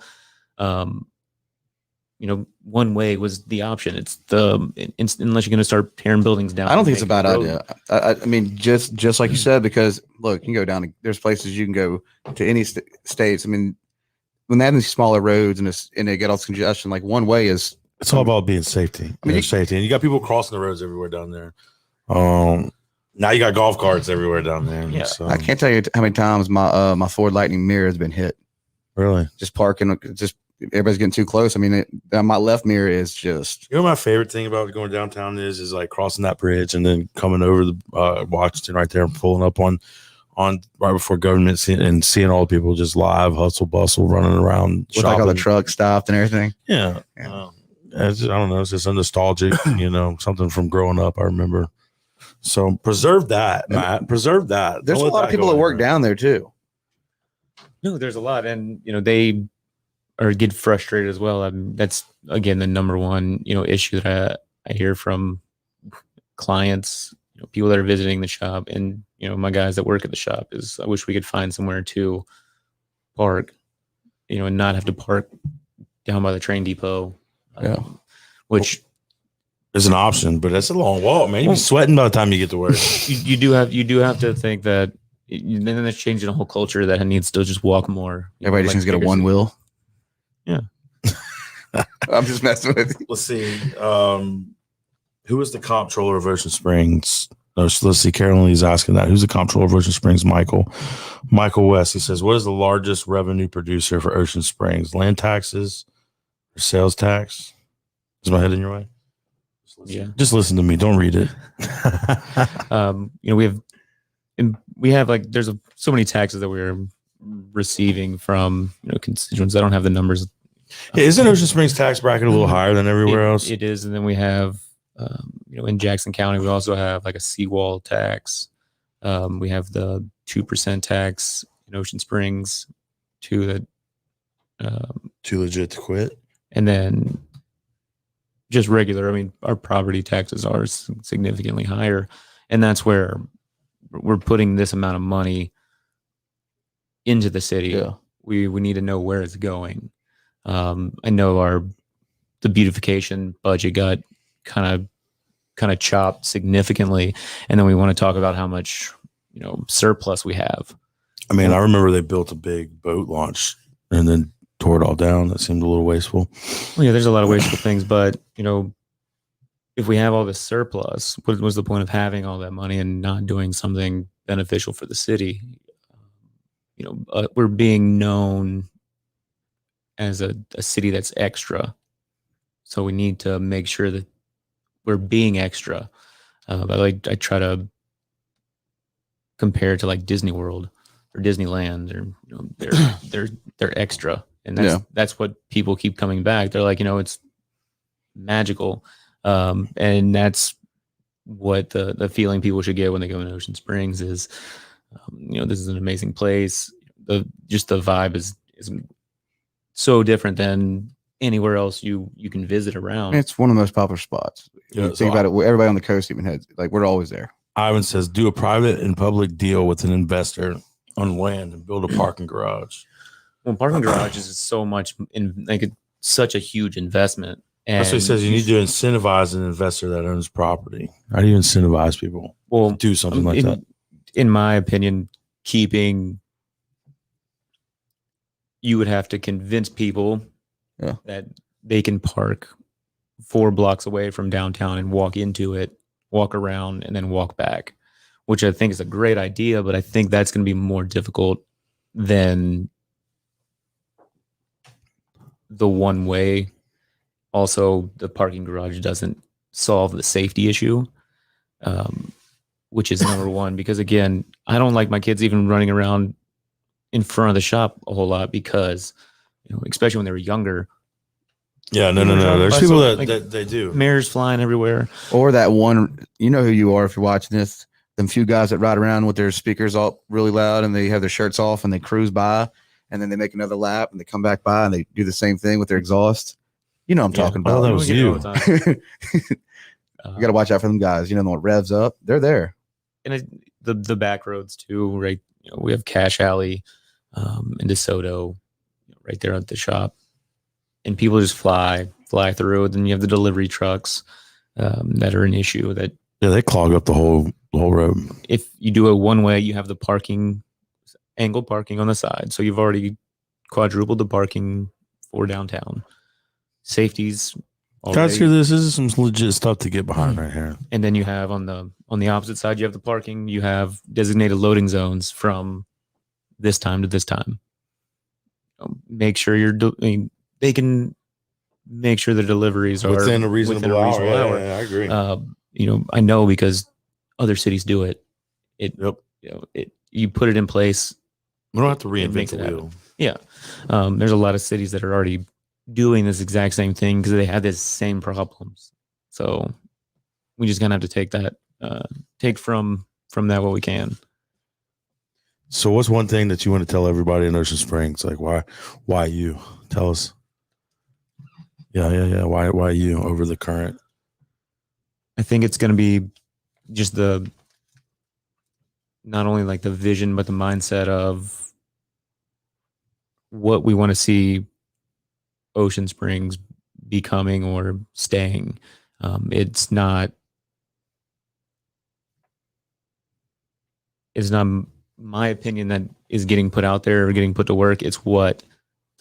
[SPEAKER 4] One way was the option. It's unless you're going to start tearing buildings down.
[SPEAKER 3] I don't think it's a bad idea. I mean, just like you said, because look, you can go down. There's places you can go to any states. I mean, when they have these smaller roads and they get all this congestion, like one way is.
[SPEAKER 2] It's all about being safety. I mean, safety, and you got people crossing the roads everywhere down there. Now you got golf carts everywhere down there.
[SPEAKER 4] Yeah,
[SPEAKER 2] so.
[SPEAKER 3] I can't tell you how many times my Ford Lightning mirror has been hit.
[SPEAKER 2] Really?
[SPEAKER 3] Just parking, everybody's getting too close. I mean, my left mirror is just.
[SPEAKER 2] My favorite thing about going downtown is like crossing that bridge and then coming over the Washington right there and pulling up on right before government and seeing all the people just live hustle bustle running around
[SPEAKER 3] with like all the trucks stopped and everything.
[SPEAKER 2] Yeah. I don't know. It's just a nostalgic, something from growing up. I remember. So preserve that, Matt. Preserve that.
[SPEAKER 3] There's a lot of people that work down there too.
[SPEAKER 4] No, there's a lot, and they get frustrated as well. That's again the number one issue that I hear from clients, people that are visiting the shop, and my guys that work at the shop is I wish we could find somewhere to park, and not have to park down by the train depot.
[SPEAKER 3] Yeah,
[SPEAKER 4] which
[SPEAKER 2] is an option, but that's a long walk, man. You'll be sweating by the time you get to work.
[SPEAKER 4] you do have to think that then that's changing a whole culture that needs to just walk more.
[SPEAKER 3] Everybody just needs to get a one wheel.
[SPEAKER 4] Yeah.
[SPEAKER 3] I'm just messing with you.
[SPEAKER 2] Let's see. Who is the comptroller of Ocean Springs? Let's see. Carolyn Lee's asking that. Who's the comptroller of Ocean Springs? Michael West. He says, what is the largest revenue producer for Ocean Springs? Land taxes or sales tax? Is my head in your way? Just listen to me. Don't read it.
[SPEAKER 4] we have like there's so many taxes that we're receiving from constituents. I don't have the numbers.
[SPEAKER 2] Isn't Ocean Springs tax bracket a little higher than everywhere else?
[SPEAKER 4] It is, and then we have in Jackson County we also have like a seawall tax. We have the 2% tax in Ocean Springs, too
[SPEAKER 2] legit to quit,
[SPEAKER 4] and then just regular. I mean, our property taxes are significantly higher, and that's where we're putting this amount of money into the city.
[SPEAKER 3] Yeah.
[SPEAKER 4] We need to know where it's going. I know the beautification budget got kind of chopped significantly, and then we want to talk about how much surplus we have.
[SPEAKER 2] I mean, I remember they built a big boat launch and then tore it all down. That seemed a little wasteful.
[SPEAKER 4] Well, yeah, there's a lot of wasteful things, but if we have all this surplus, what was the point of having all that money and not doing something beneficial for the city? We're being known as a city that's extra, so we need to make sure that we're being extra. I try to compare it to like Disney World or Disneyland, or they're extra, and that's what people keep coming back. They're like, it's magical, and that's what the feeling people should get when they go in Ocean Springs is, this is an amazing place. Just the vibe is so different than anywhere else you can visit around.
[SPEAKER 3] It's one of the most popular spots.
[SPEAKER 2] Yeah,
[SPEAKER 3] Think about it. Everybody on the coast even has, like, we're always there.
[SPEAKER 2] Ivan says, do a private and public deal with an investor on land and build a parking garage.
[SPEAKER 4] Well, parking garages is so much such a huge investment. And
[SPEAKER 2] that's what he says. You need to incentivize an investor that owns property. How do you incentivize people to do something like that?
[SPEAKER 4] In my opinion, you would have to convince people that they can park 4 blocks away from downtown and walk into it, walk around, and then walk back, which I think is a great idea, but I think that's going to be more difficult than the one way. Also, the parking garage doesn't solve the safety issue, which is number one, because again, I don't like my kids even running around in front of the shop a whole lot because, especially when they were younger.
[SPEAKER 2] Yeah, no. There's people that they do.
[SPEAKER 4] Mirrors flying everywhere.
[SPEAKER 3] Or that one, you know who you are if you're watching this. Them few guys that ride around with their speakers all really loud and they have their shirts off and they cruise by and then they make another lap and they come back by and they do the same thing with their exhaust. You know what I'm talking about.
[SPEAKER 2] Oh, that was you.
[SPEAKER 3] You got to watch out for them guys. The one revs up. They're there.
[SPEAKER 4] And the back roads too, right? We have Cash Alley in DeSoto right there at the shop. And people just fly through. Then you have the delivery trucks that are an issue.
[SPEAKER 2] They clog up the whole road.
[SPEAKER 4] If you do it one way, you have the angle parking on the side. So you've already quadrupled the parking for downtown. Safety's
[SPEAKER 2] Guys, here, this is some legit stuff to get behind right here.
[SPEAKER 4] And then you have on the opposite side, you have the parking. You have designated loading zones from this time to this time. Make sure they can make sure the deliveries are
[SPEAKER 2] within a reasonable hour. Yeah, I agree.
[SPEAKER 4] I know because other cities do it. You put it in place.
[SPEAKER 2] We don't have to reinvent the wheel.
[SPEAKER 4] Yeah. There's a lot of cities that are already doing this exact same thing because they have the same problems. So we just gonna have to take from that what we can.
[SPEAKER 2] So what's one thing that you want to tell everybody in Ocean Springs? Like why you? Tell us. Yeah. Why you over the current?
[SPEAKER 4] I think it's going to be just not only like the vision, but the mindset of what we want to see Ocean Springs becoming or staying. It's not my opinion that is getting put out there or getting put to work. It's what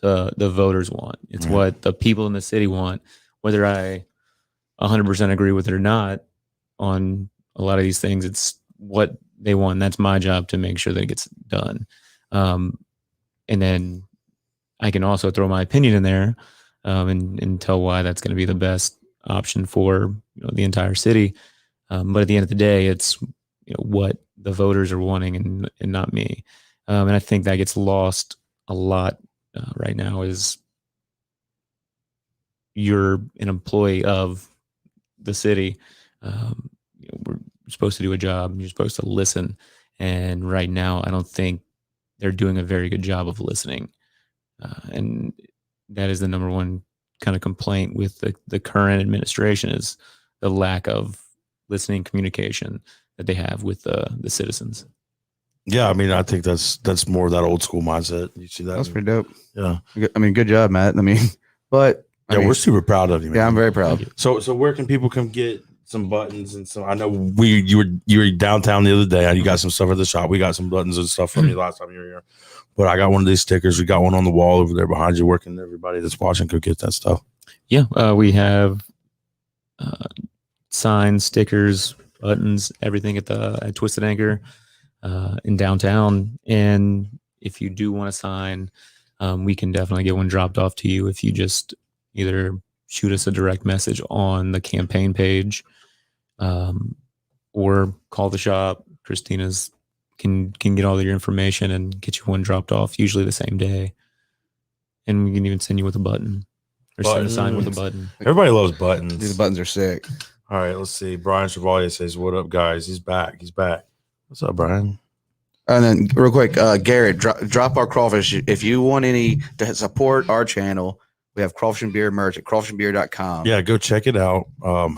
[SPEAKER 4] the voters want. It's what the people in the city want, whether I 100% agree with it or not on a lot of these things. It's what they want. That's my job to make sure that it gets done. And then I can also throw my opinion in there and tell why that's going to be the best option for the entire city. But at the end of the day, it's what the voters are wanting and not me. And I think that gets lost a lot right now is you're an employee of the city. We're supposed to do a job. You're supposed to listen. And right now, I don't think they're doing a very good job of listening. And that is the number one kind of complaint with the current administration is the lack of listening communication that they have with the citizens.
[SPEAKER 2] Yeah, I mean, I think that's more of that old school mindset. You see that?
[SPEAKER 3] That's pretty dope.
[SPEAKER 2] Yeah.
[SPEAKER 3] I mean, good job, Matt. I mean, but
[SPEAKER 2] Yeah, we're super proud of you, man.
[SPEAKER 3] Yeah, I'm very proud.
[SPEAKER 2] So where can people come get some buttons and some? I know you were downtown the other day. You got some stuff at the shop. We got some buttons and stuff from you last time you were here. But I got one of these stickers. We got one on the wall over there behind you. Where can everybody that's watching go get that stuff?
[SPEAKER 4] Yeah, we have signs, stickers, buttons, everything at Twisted Anchor in downtown. And if you do want to sign, we can definitely get one dropped off to you if you just either shoot us a direct message on the campaign page or call the shop. Christina's can get all of your information and get you one dropped off, usually the same day. And we can even send you with a button or send a sign with a button.
[SPEAKER 2] Everybody loves buttons.
[SPEAKER 3] These buttons are sick.
[SPEAKER 2] All right, let's see. Brian Chevalier says, "What up, guys? He's back. He's back. What's up, Brian?"
[SPEAKER 3] And then real quick, Garrett, drop our crawfish. If you want any to support our channel, we have crawfish and beer merch at crawfishandbeer.com.
[SPEAKER 2] Yeah, go check it out.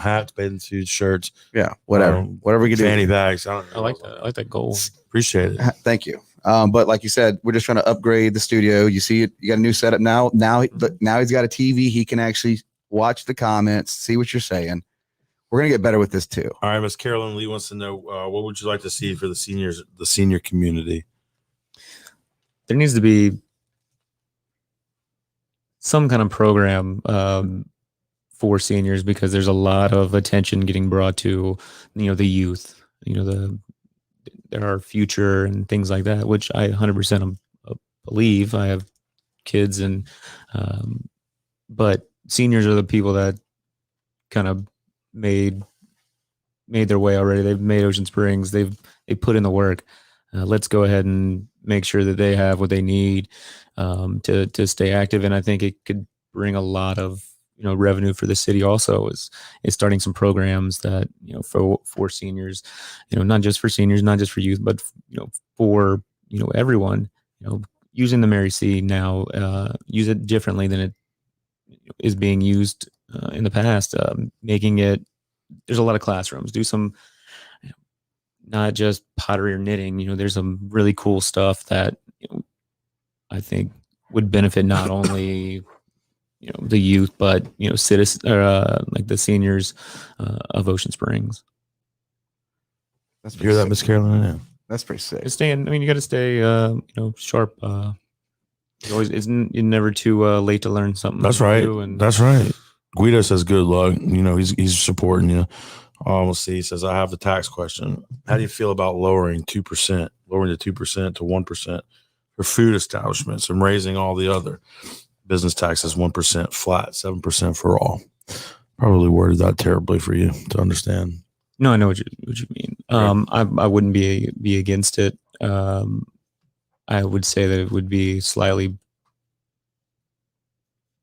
[SPEAKER 2] Hats, bathing suits, shirts.
[SPEAKER 3] Yeah, whatever we can do.
[SPEAKER 2] Fanny bags. I
[SPEAKER 4] like that. I like that goal.
[SPEAKER 2] Appreciate it.
[SPEAKER 3] Thank you. But like you said, we're just trying to upgrade the studio. You see it. You got a new setup now. Now he's got a TV. He can actually watch the comments, see what you're saying. We're gonna get better with this too.
[SPEAKER 2] All right, Miss Carolyn Lee wants to know what would you like to see for the senior community?
[SPEAKER 4] There needs to be some kind of program for seniors because there's a lot of attention getting brought to, the youth, our future and things like that, which I 100% believe. I have kids but seniors are the people that kind of made their way already. They've made Ocean Springs. They put in the work. Let's go ahead and make sure that they have what they need to stay active. And I think it could bring a lot of revenue for the city. Also, is starting some programs that for seniors, not just for seniors, not just for youth, but for everyone. Using the Mary C now, use it differently than it is being used in the past. Making it, there's a lot of classrooms. Do some. Not just pottery or knitting, there's some really cool stuff that I think would benefit not only the youth, but citizens like the seniors of Ocean Springs.
[SPEAKER 3] That's
[SPEAKER 2] You hear that, Miss Carolyn? Yeah.
[SPEAKER 3] That's pretty sick.
[SPEAKER 4] You got to stay sharp. You're never too late to learn something.
[SPEAKER 2] That's right.
[SPEAKER 4] And
[SPEAKER 2] That's right. Guido says good luck. He's supporting you. Let's see. He says, I have the tax question. How do you feel about lowering the 2% to 1% for food establishments and raising all the other business taxes 1% flat, 7% for all? Probably worded that terribly for you to understand.
[SPEAKER 4] No, I know what you mean. I wouldn't be against it. I would say that it would be slightly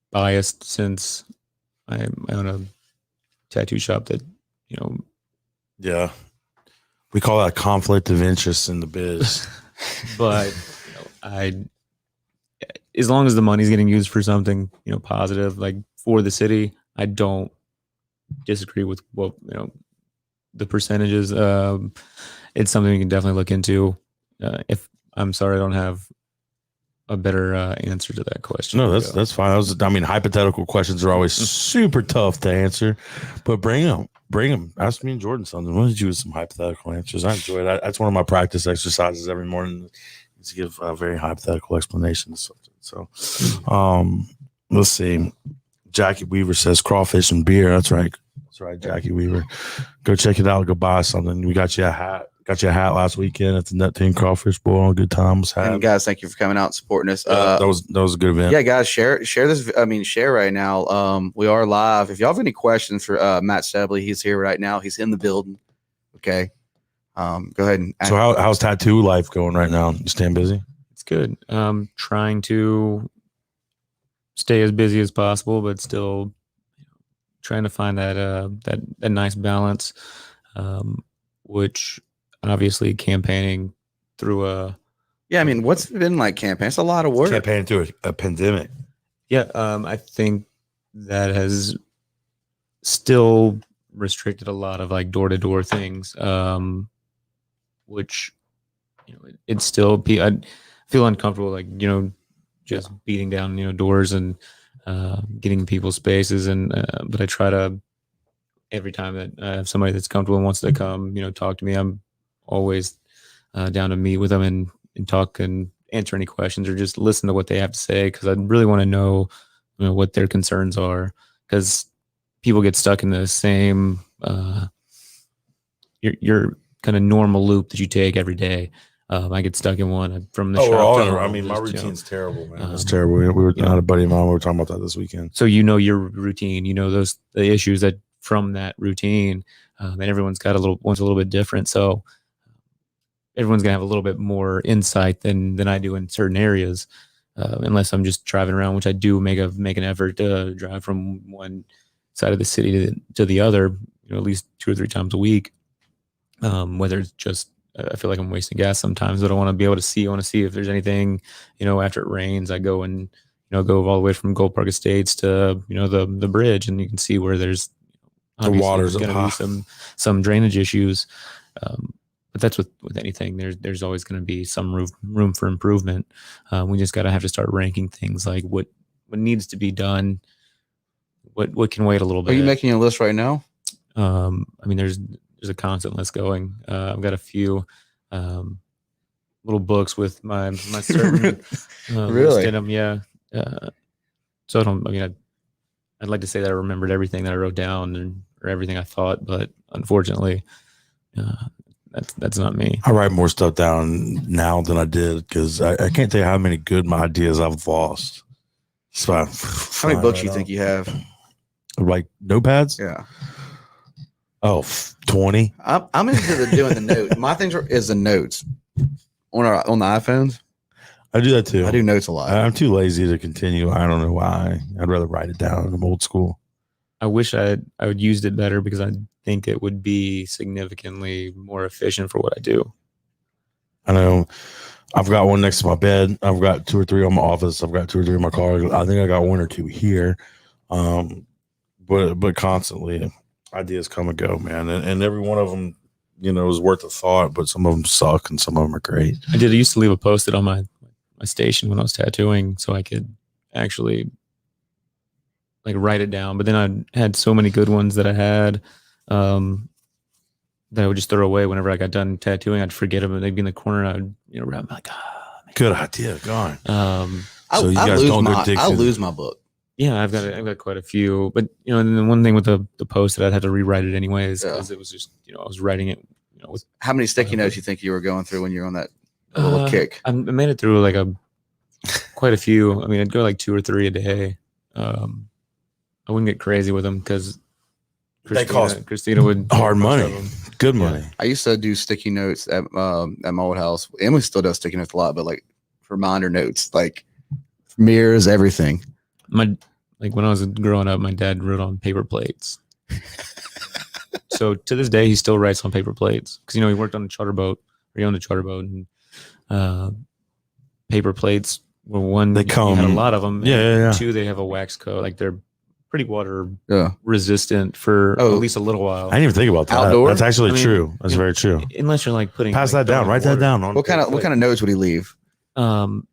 [SPEAKER 4] biased since I own a tattoo shop that
[SPEAKER 2] Yeah, we call that conflict of interest in the biz.
[SPEAKER 4] But as long as the money's getting used for something positive, like for the city, I don't disagree with what the percentages. It's something we can definitely look into. If I'm sorry, I don't have a better answer to that question.
[SPEAKER 2] No, that's fine. Hypothetical questions are always super tough to answer, but bring them. Ask me and Jordan something. Why don't you do some hypothetical answers? I enjoy that. That's one of my practice exercises every morning, is to give very hypothetical explanations. So, let's see. Jackie Weaver says crawfish and beer. That's right. Jackie Weaver. Go check it out. Go buy something. We got you a hat. Got you a hat last weekend at the Net Team Crawfish Bowl. Good times.
[SPEAKER 3] And guys, thank you for coming out and supporting us.
[SPEAKER 2] That was a good event.
[SPEAKER 3] Yeah, guys, share this. Share right now. We are live. If y'all have any questions for Matt Stebly, he's here right now. He's in the building. Okay. Go ahead and
[SPEAKER 2] So how's tattoo life going right now? You staying busy?
[SPEAKER 4] It's good. Trying to stay as busy as possible, but still trying to find that nice balance, which obviously campaigning through
[SPEAKER 3] what's it been like campaign? It's a lot of work.
[SPEAKER 2] Campaigning through a pandemic.
[SPEAKER 4] Yeah, I think that has still restricted a lot of like door-to-door things, which it's still I feel uncomfortable, like just beating down doors and getting people's spaces, and but I try to, every time that I have somebody that's comfortable and wants to come talk to me, I'm always down to meet with them and talk and answer any questions or just listen to what they have to say, because I really want to know what their concerns are, because people get stuck in the same your kind of normal loop that you take every day. I get stuck in one from the shop.
[SPEAKER 2] I mean, my routine's terrible, man. It's terrible. We were not a buddy of mine. We were talking about that this weekend.
[SPEAKER 4] So your routine, the issues that from that routine, and everyone's one's a little bit different. So everyone's gonna have a little bit more insight than I do in certain areas, unless I'm just driving around, which I do make an effort to drive from one side of the city to the other, at least 2 or 3 times a week. Whether it's just, I feel like I'm wasting gas sometimes, but I want to be able to see. I want to see if there's anything, after it rains, I go and, go all the way from Gold Park Estates to, the bridge, and you can see where there's
[SPEAKER 2] the water's
[SPEAKER 4] going to be some drainage issues. But that's with anything. There's always going to be some room for improvement. We just have to start ranking things like what needs to be done, what can wait a little bit.
[SPEAKER 3] Are you making a list right now?
[SPEAKER 4] I mean, there's a constant list going. I've got a few little books with my certain
[SPEAKER 3] really
[SPEAKER 4] list in them. Yeah. So I'd like to say that I remembered everything that I wrote down or everything I thought, but unfortunately, that's not me.
[SPEAKER 2] I write more stuff down now than I did, because I can't tell you how many good ideas I've lost. So
[SPEAKER 3] how many books you think you have?
[SPEAKER 2] Like notepads?
[SPEAKER 3] Yeah.
[SPEAKER 2] Oh, 20.
[SPEAKER 3] I'm into doing the notes. My things is the notes on the iPhones.
[SPEAKER 2] I do that too.
[SPEAKER 3] I do notes a lot.
[SPEAKER 2] I'm too lazy to continue. I don't know why. I'd rather write it down. I'm old school.
[SPEAKER 4] I wish I would used it better, because I think it would be significantly more efficient for what I do.
[SPEAKER 2] I know. I've got one next to my bed. I've got 2 or 3 on my office. I've got 2 or 3 in my car. I think I got 1 or 2 here. But constantly ideas come and go, man. And every one of them, is worth a thought, but some of them suck and some of them are great.
[SPEAKER 4] I used to leave a post-it on my station when I was tattooing, so I could actually write it down. But then I had so many good ones that I had that I would just throw away whenever I got done tattooing. I'd forget them, and they'd be in the corner, and I'd write them like,
[SPEAKER 2] good idea, gone.
[SPEAKER 3] So you guys don't go dig. I'll lose my book.
[SPEAKER 4] Yeah, I've got quite a few, but and then one thing with the post that I'd have to rewrite it anyways, because it was just I was writing it. With
[SPEAKER 3] how many sticky notes you think you were going through when you were on that little kick?
[SPEAKER 4] I made it through quite a few. I mean, I'd go 2 or 3 a day. I wouldn't get crazy with them, because Christina would
[SPEAKER 2] hard money, good money.
[SPEAKER 3] I used to do sticky notes at my old house. Emily still does sticky notes a lot, but reminder notes, mirrors, everything.
[SPEAKER 4] When I was growing up, my dad wrote on paper plates. So to this day, he still writes on paper plates, because he worked on a charter boat, or he owned a charter boat, and paper plates were one.
[SPEAKER 2] They come,
[SPEAKER 4] had a lot of them.
[SPEAKER 2] Yeah.
[SPEAKER 4] 2, they have a wax coat. They're pretty water resistant for at least a little while.
[SPEAKER 2] I didn't even think about that.
[SPEAKER 3] Outdoor?
[SPEAKER 2] That's actually true. That's very true.
[SPEAKER 4] Unless you're putting
[SPEAKER 2] pass that down, write that down.
[SPEAKER 3] What kind of notes would he leave?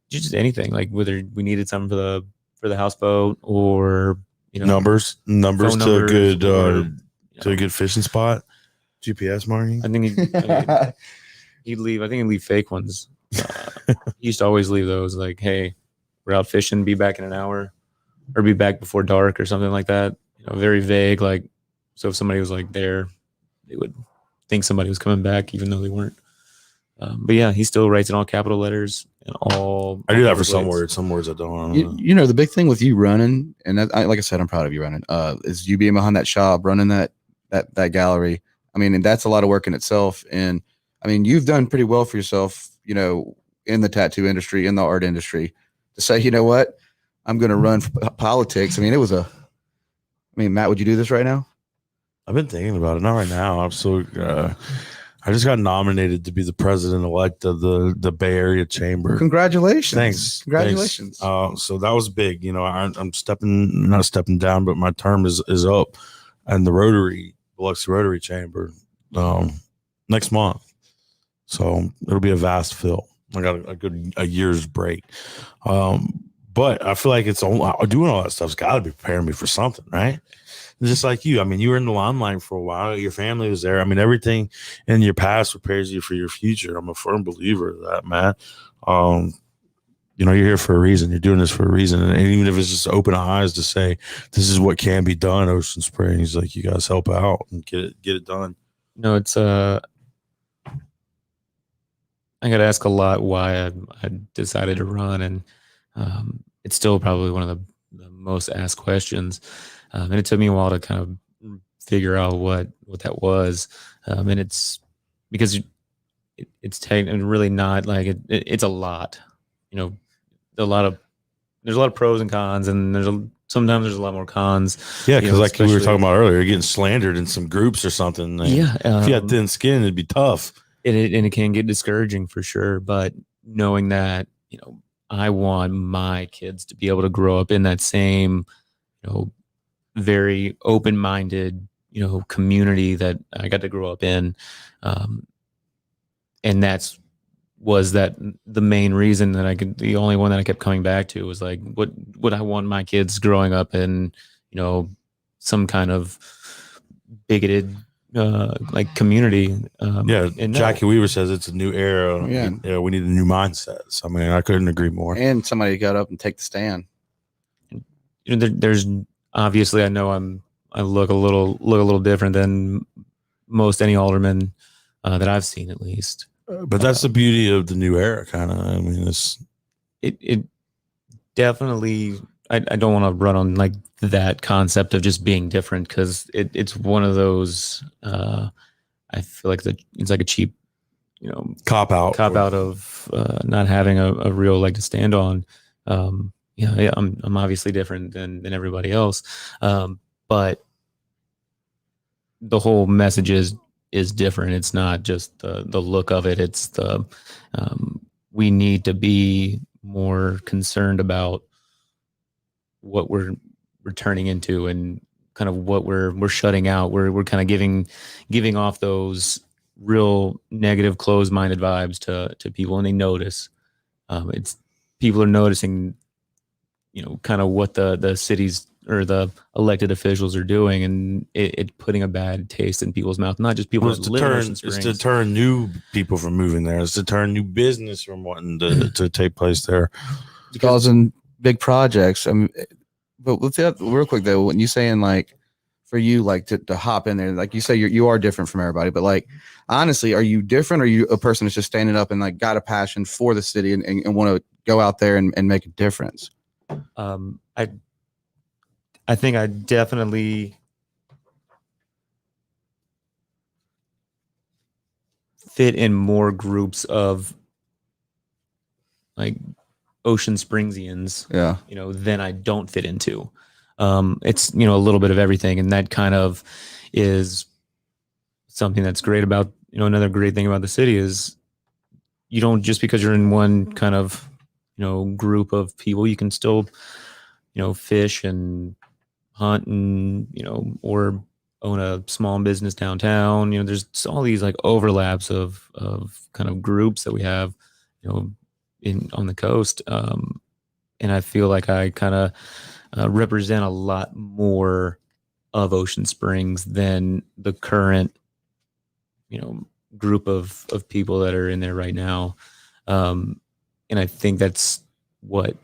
[SPEAKER 4] Just anything, whether we needed something for the houseboat, or
[SPEAKER 2] numbers to a good fishing spot, GPS marking.
[SPEAKER 4] I think he'd leave fake ones. He used to always leave those, hey, we're out fishing, be back in an hour, or be back before dark, or something like that. Very vague. So if somebody was there, they would think somebody was coming back, even though they weren't. But yeah, he still writes in all capital letters and all.
[SPEAKER 2] I do that for some words. Some words I don't.
[SPEAKER 3] The big thing with you running, and like I said, I'm proud of you running. Is you being behind that shop, running that gallery. I mean, and that's a lot of work in itself. And I mean, you've done pretty well for yourself, in the tattoo industry, in the art industry, to say, you know what, I'm going to run for politics. I mean, Matt, would you do this right now?
[SPEAKER 2] I've been thinking about it. Not right now. I'm so. I just got nominated to be the president-elect of the Bay Area Chamber.
[SPEAKER 3] Congratulations!
[SPEAKER 2] Thanks.
[SPEAKER 3] Congratulations.
[SPEAKER 2] So that was big. I'm not stepping down, but my term is up, and the Biloxi Rotary Chamber next month. So it'll be a vast fill. I got a year's break. But I feel like doing all that stuff's got to be preparing me for something, right? Just like you. I mean, you were in the limelight for a while. Your family was there. I mean, everything in your past prepares you for your future. I'm a firm believer of that, man. You're here for a reason. You're doing this for a reason. And even if it's just open eyes to say, this is what can be done, Ocean Springs, like, you guys help out and get it done.
[SPEAKER 4] No, it's I got to ask a lot why I decided to run, and it's still probably one of the most asked questions. And it took me a while to kind of figure out what that was. And it's because it's taken really not like it's a lot, there's a lot of pros and cons, and sometimes there's a lot more cons.
[SPEAKER 2] Yeah, because like we were talking about earlier, you're getting slandered in some groups or something.
[SPEAKER 4] Yeah,
[SPEAKER 2] if you had thin skin, it'd be tough.
[SPEAKER 4] And it can get discouraging for sure. But knowing that, I want my kids to be able to grow up in that same, very open-minded, community that I got to grow up in, and was that the main reason that the only one that I kept coming back to was like, what I want my kids growing up in, some kind of bigoted, like community.
[SPEAKER 2] And Jackie Weaver says it's a new era. Yeah. We need a new mindset. So, I mean, I couldn't agree more.
[SPEAKER 3] And somebody got up and take the stand.
[SPEAKER 4] There's obviously, I know I look a little different than most any alderman that I've seen, at least.
[SPEAKER 2] But that's the beauty of the new era, kind of. I mean,
[SPEAKER 4] it definitely. I don't want to run on like that concept of just being different, because it's one of those. I feel like it's like a cheap,
[SPEAKER 2] cop out
[SPEAKER 4] of not having a real leg to stand on. Yeah, I'm obviously different than everybody else, but the whole message is different. It's not just the look of it. It's we need to be more concerned about what we're turning into, and kind of what we're shutting out. We're kind of giving off those real negative, closed-minded vibes to people, and they notice. It's people are noticing, kind of what the cities or the elected officials are doing, and it putting a bad taste in people's mouth. Not just people that live in Ocean Springs.
[SPEAKER 2] It's to turn new people from moving there. It's to turn new business from wanting to take place there.
[SPEAKER 3] It's causing big projects. I mean, but with that, real quick though, when you saying like for you, like to hop in there, like you say, you are different from everybody, but like honestly, are you different? Or are you a person that's just standing up and like got a passion for the city and want to go out there and make a difference?
[SPEAKER 4] I think I definitely fit in more groups of like Ocean Springsians, than I don't fit into. It's, a little bit of everything. And that kind of is something that's great about, another great thing about the city is you don't, just because you're in one kind of, group of people, you can still, fish and hunt and, or own a small business downtown. There's all these like overlaps of kind of groups that we have, on the coast. And I feel like I kind of represent a lot more of Ocean Springs than the current, group of people that are in there right now. And I think that's what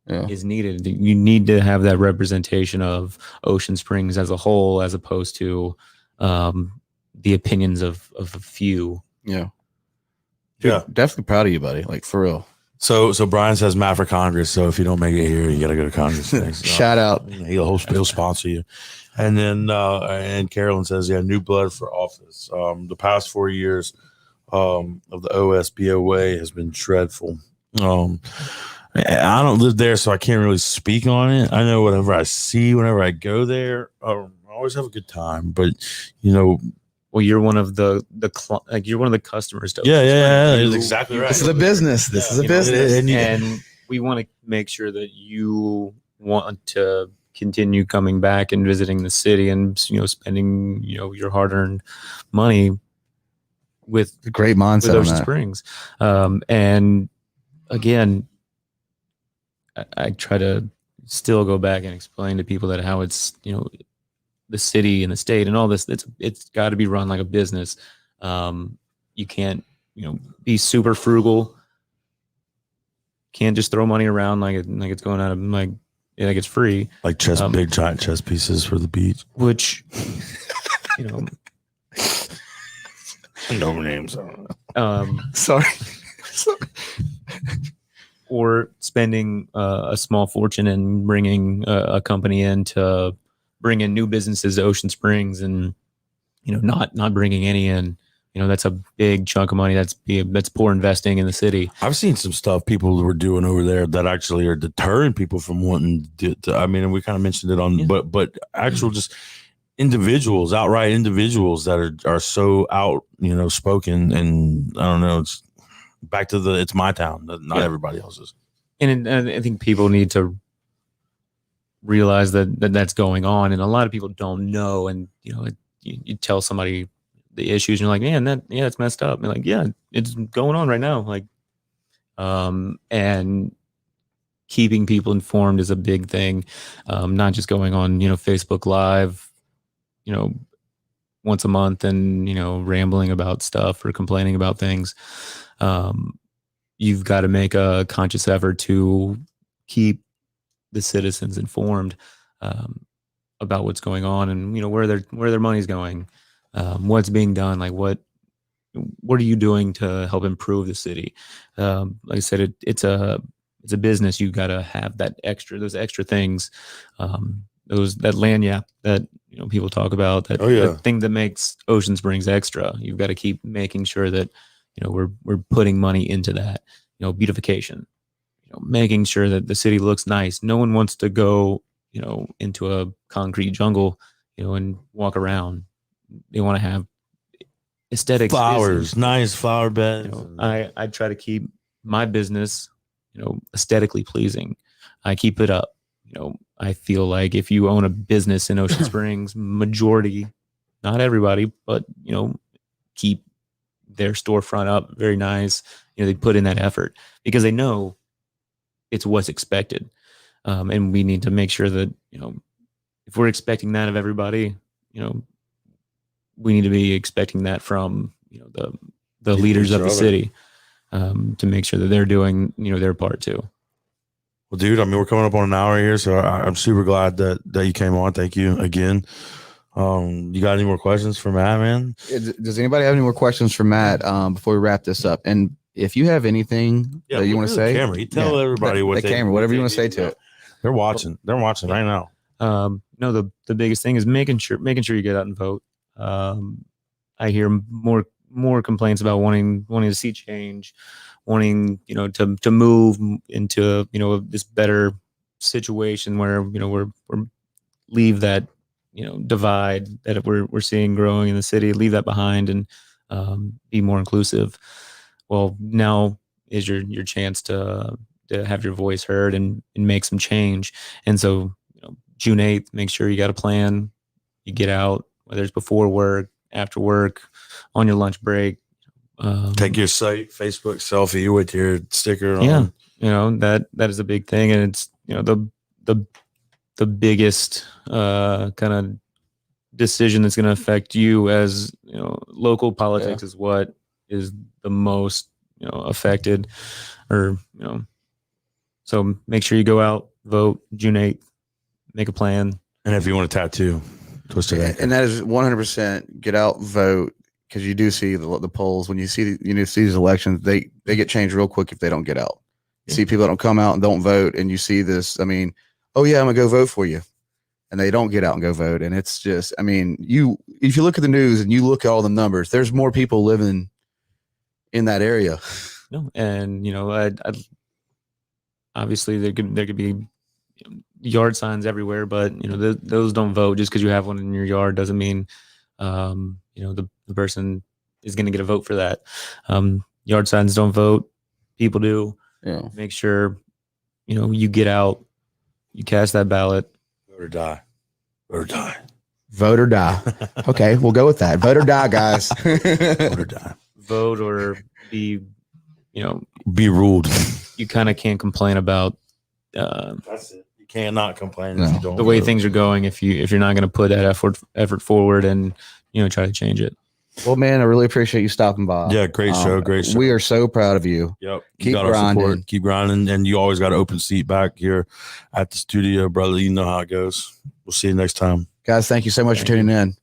[SPEAKER 4] is needed. You need to have that representation of Ocean Springs as a whole, as opposed to the opinions of a few.
[SPEAKER 3] Yeah. Dude, definitely proud of you, buddy. Like, for real.
[SPEAKER 2] So Brian says Matt for Congress. So if you don't make it here, you got to go to Congress. Thanks.
[SPEAKER 3] Shout out.
[SPEAKER 2] He'll sponsor you. And then and Carolyn says, new blood for office. The past 4 years of the OSBOA has been dreadful. I don't live there, so I can't really speak on it. I know whatever I see, whenever I go there, I always have a good time. But
[SPEAKER 4] well, you're one of you're one of the customers.
[SPEAKER 2] Yeah, that's exactly right.
[SPEAKER 3] This is a business. This is a business,
[SPEAKER 4] and we want to make sure that you want to continue coming back and visiting the city, and spending your hard-earned money. with
[SPEAKER 3] Great mindset on
[SPEAKER 4] Ocean
[SPEAKER 3] that.
[SPEAKER 4] Springs. And again, I try to still go back and explain to people that how it's, the city and the state and all this, it's got to be run like a business. You can't, be super frugal. Can't just throw money around like it's going out of like it's free.
[SPEAKER 2] Like big giant chess pieces for the beach.
[SPEAKER 4] Which,
[SPEAKER 2] No names.
[SPEAKER 3] Sorry.
[SPEAKER 4] Or spending a small fortune and bringing a company in to bring in new businesses to Ocean Springs, and not bringing any in. That's a big chunk of money. That's poor investing in the city.
[SPEAKER 2] I've seen some stuff people were doing over there that actually are deterring people from wanting to I mean, and we kind of mentioned it on, but actual just outright individuals that are so spoken, and I don't know, it's back to it's my town, not everybody else's. And
[SPEAKER 4] I think people need to realize that's going on, and a lot of people don't know. And you tell somebody the issues, and you're like, man, it's messed up. And like, yeah, it's going on right now. Like, and keeping people informed is a big thing. Not just going on, Facebook Live, once a month and, rambling about stuff or complaining about things. You've got to make a conscious effort to keep the citizens informed, about what's going on and, where their money's going. What's being done, like what are you doing to help improve the city? Like I said, it's a business. You got to have those extra things, that lanyard that people talk about. That thing that makes Ocean Springs extra. You've got to keep making sure that we're putting money into that. Beautification. Making sure that the city looks nice. No one wants to go into a concrete jungle and walk around. They want to have aesthetic
[SPEAKER 2] flowers, nice flower beds.
[SPEAKER 4] I try to keep my business, aesthetically pleasing. I keep it up. I feel like if you own a business in Ocean Springs, majority, not everybody, but keep their storefront up very nice. They put in that effort because they know it's what's expected. And we need to make sure that, if we're expecting that of everybody, we need to be expecting that from the leaders of the city, to make sure that they're doing their part too.
[SPEAKER 2] Well, dude, I mean, we're coming up on an hour here, so I'm super glad that you came on. Thank you again. You got any more questions for Matt, man?
[SPEAKER 3] Does anybody have any more questions for Matt before we wrap this up? And if you have anything that you want to say,
[SPEAKER 2] camera, you tell everybody what
[SPEAKER 3] the camera, whatever you want to say to it.
[SPEAKER 2] They're watching. They're watching right now.
[SPEAKER 4] No, the biggest thing is making sure you get out and vote. I hear more complaints about wanting to see change, wanting to move into this better situation where we're leave that divide that we're seeing growing in the city, leave that behind and be more inclusive. Well, now is your chance to have your voice heard and make some change. And so June 8th, make sure you got a plan. You get out, whether it's before work, after work, on your lunch break.
[SPEAKER 2] Take your Facebook selfie with your sticker on.
[SPEAKER 4] Yeah, that is a big thing, and it's the biggest kind of decision that's going to affect you as local politics is what is the most affected, or so make sure you go out, vote June 8th, make a plan,
[SPEAKER 2] and if you want a tattoo, twist it.
[SPEAKER 3] And that is 100% get out, vote. Because you do see the polls when you see these elections, they get changed real quick if they don't get out. You see people that don't come out and don't vote, and you see this. I mean, oh yeah, I'm gonna go vote for you, and they don't get out and go vote, and it's just, I mean, if you look at the news and you look at all the numbers, there's more people living in that area.
[SPEAKER 4] No, and I'd obviously there could be yard signs everywhere, but those don't vote. Just because you have one in your yard doesn't mean the person is going to get a vote for that. Yard signs don't vote. People do.
[SPEAKER 3] Yeah.
[SPEAKER 4] Make sure, you get out, you cast that ballot.
[SPEAKER 2] Vote or die. Vote or die.
[SPEAKER 3] Vote or die. Okay, we'll go with that. Vote or die, guys.
[SPEAKER 2] Vote or die.
[SPEAKER 4] vote or be,
[SPEAKER 2] Be ruled.
[SPEAKER 4] you kind of can't complain about
[SPEAKER 2] That's it. You cannot complain
[SPEAKER 3] No.
[SPEAKER 2] if you don't.
[SPEAKER 4] the way
[SPEAKER 2] vote.
[SPEAKER 4] things are going if you're not going to put that effort forward and try to change it.
[SPEAKER 3] Well, man, I really appreciate you stopping by.
[SPEAKER 2] Yeah, great show. Great show.
[SPEAKER 3] We are so proud of you.
[SPEAKER 2] Yep.
[SPEAKER 3] Keep
[SPEAKER 2] You got our
[SPEAKER 3] grinding.
[SPEAKER 2] support. Keep grinding. And you always got an open seat back here at the studio, brother. You know how it goes. We'll see you next time.
[SPEAKER 3] Guys, thank you so much for tuning in.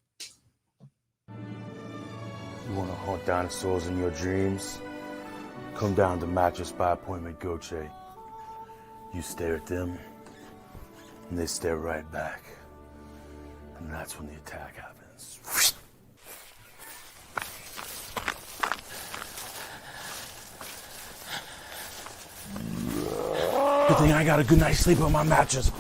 [SPEAKER 2] You want to hunt dinosaurs in your dreams? Come down to Mattress by Appointment Goche. You stare at them, and they stare right back. And that's when the attack happens. Good thing I got a good night's sleep on my mattress.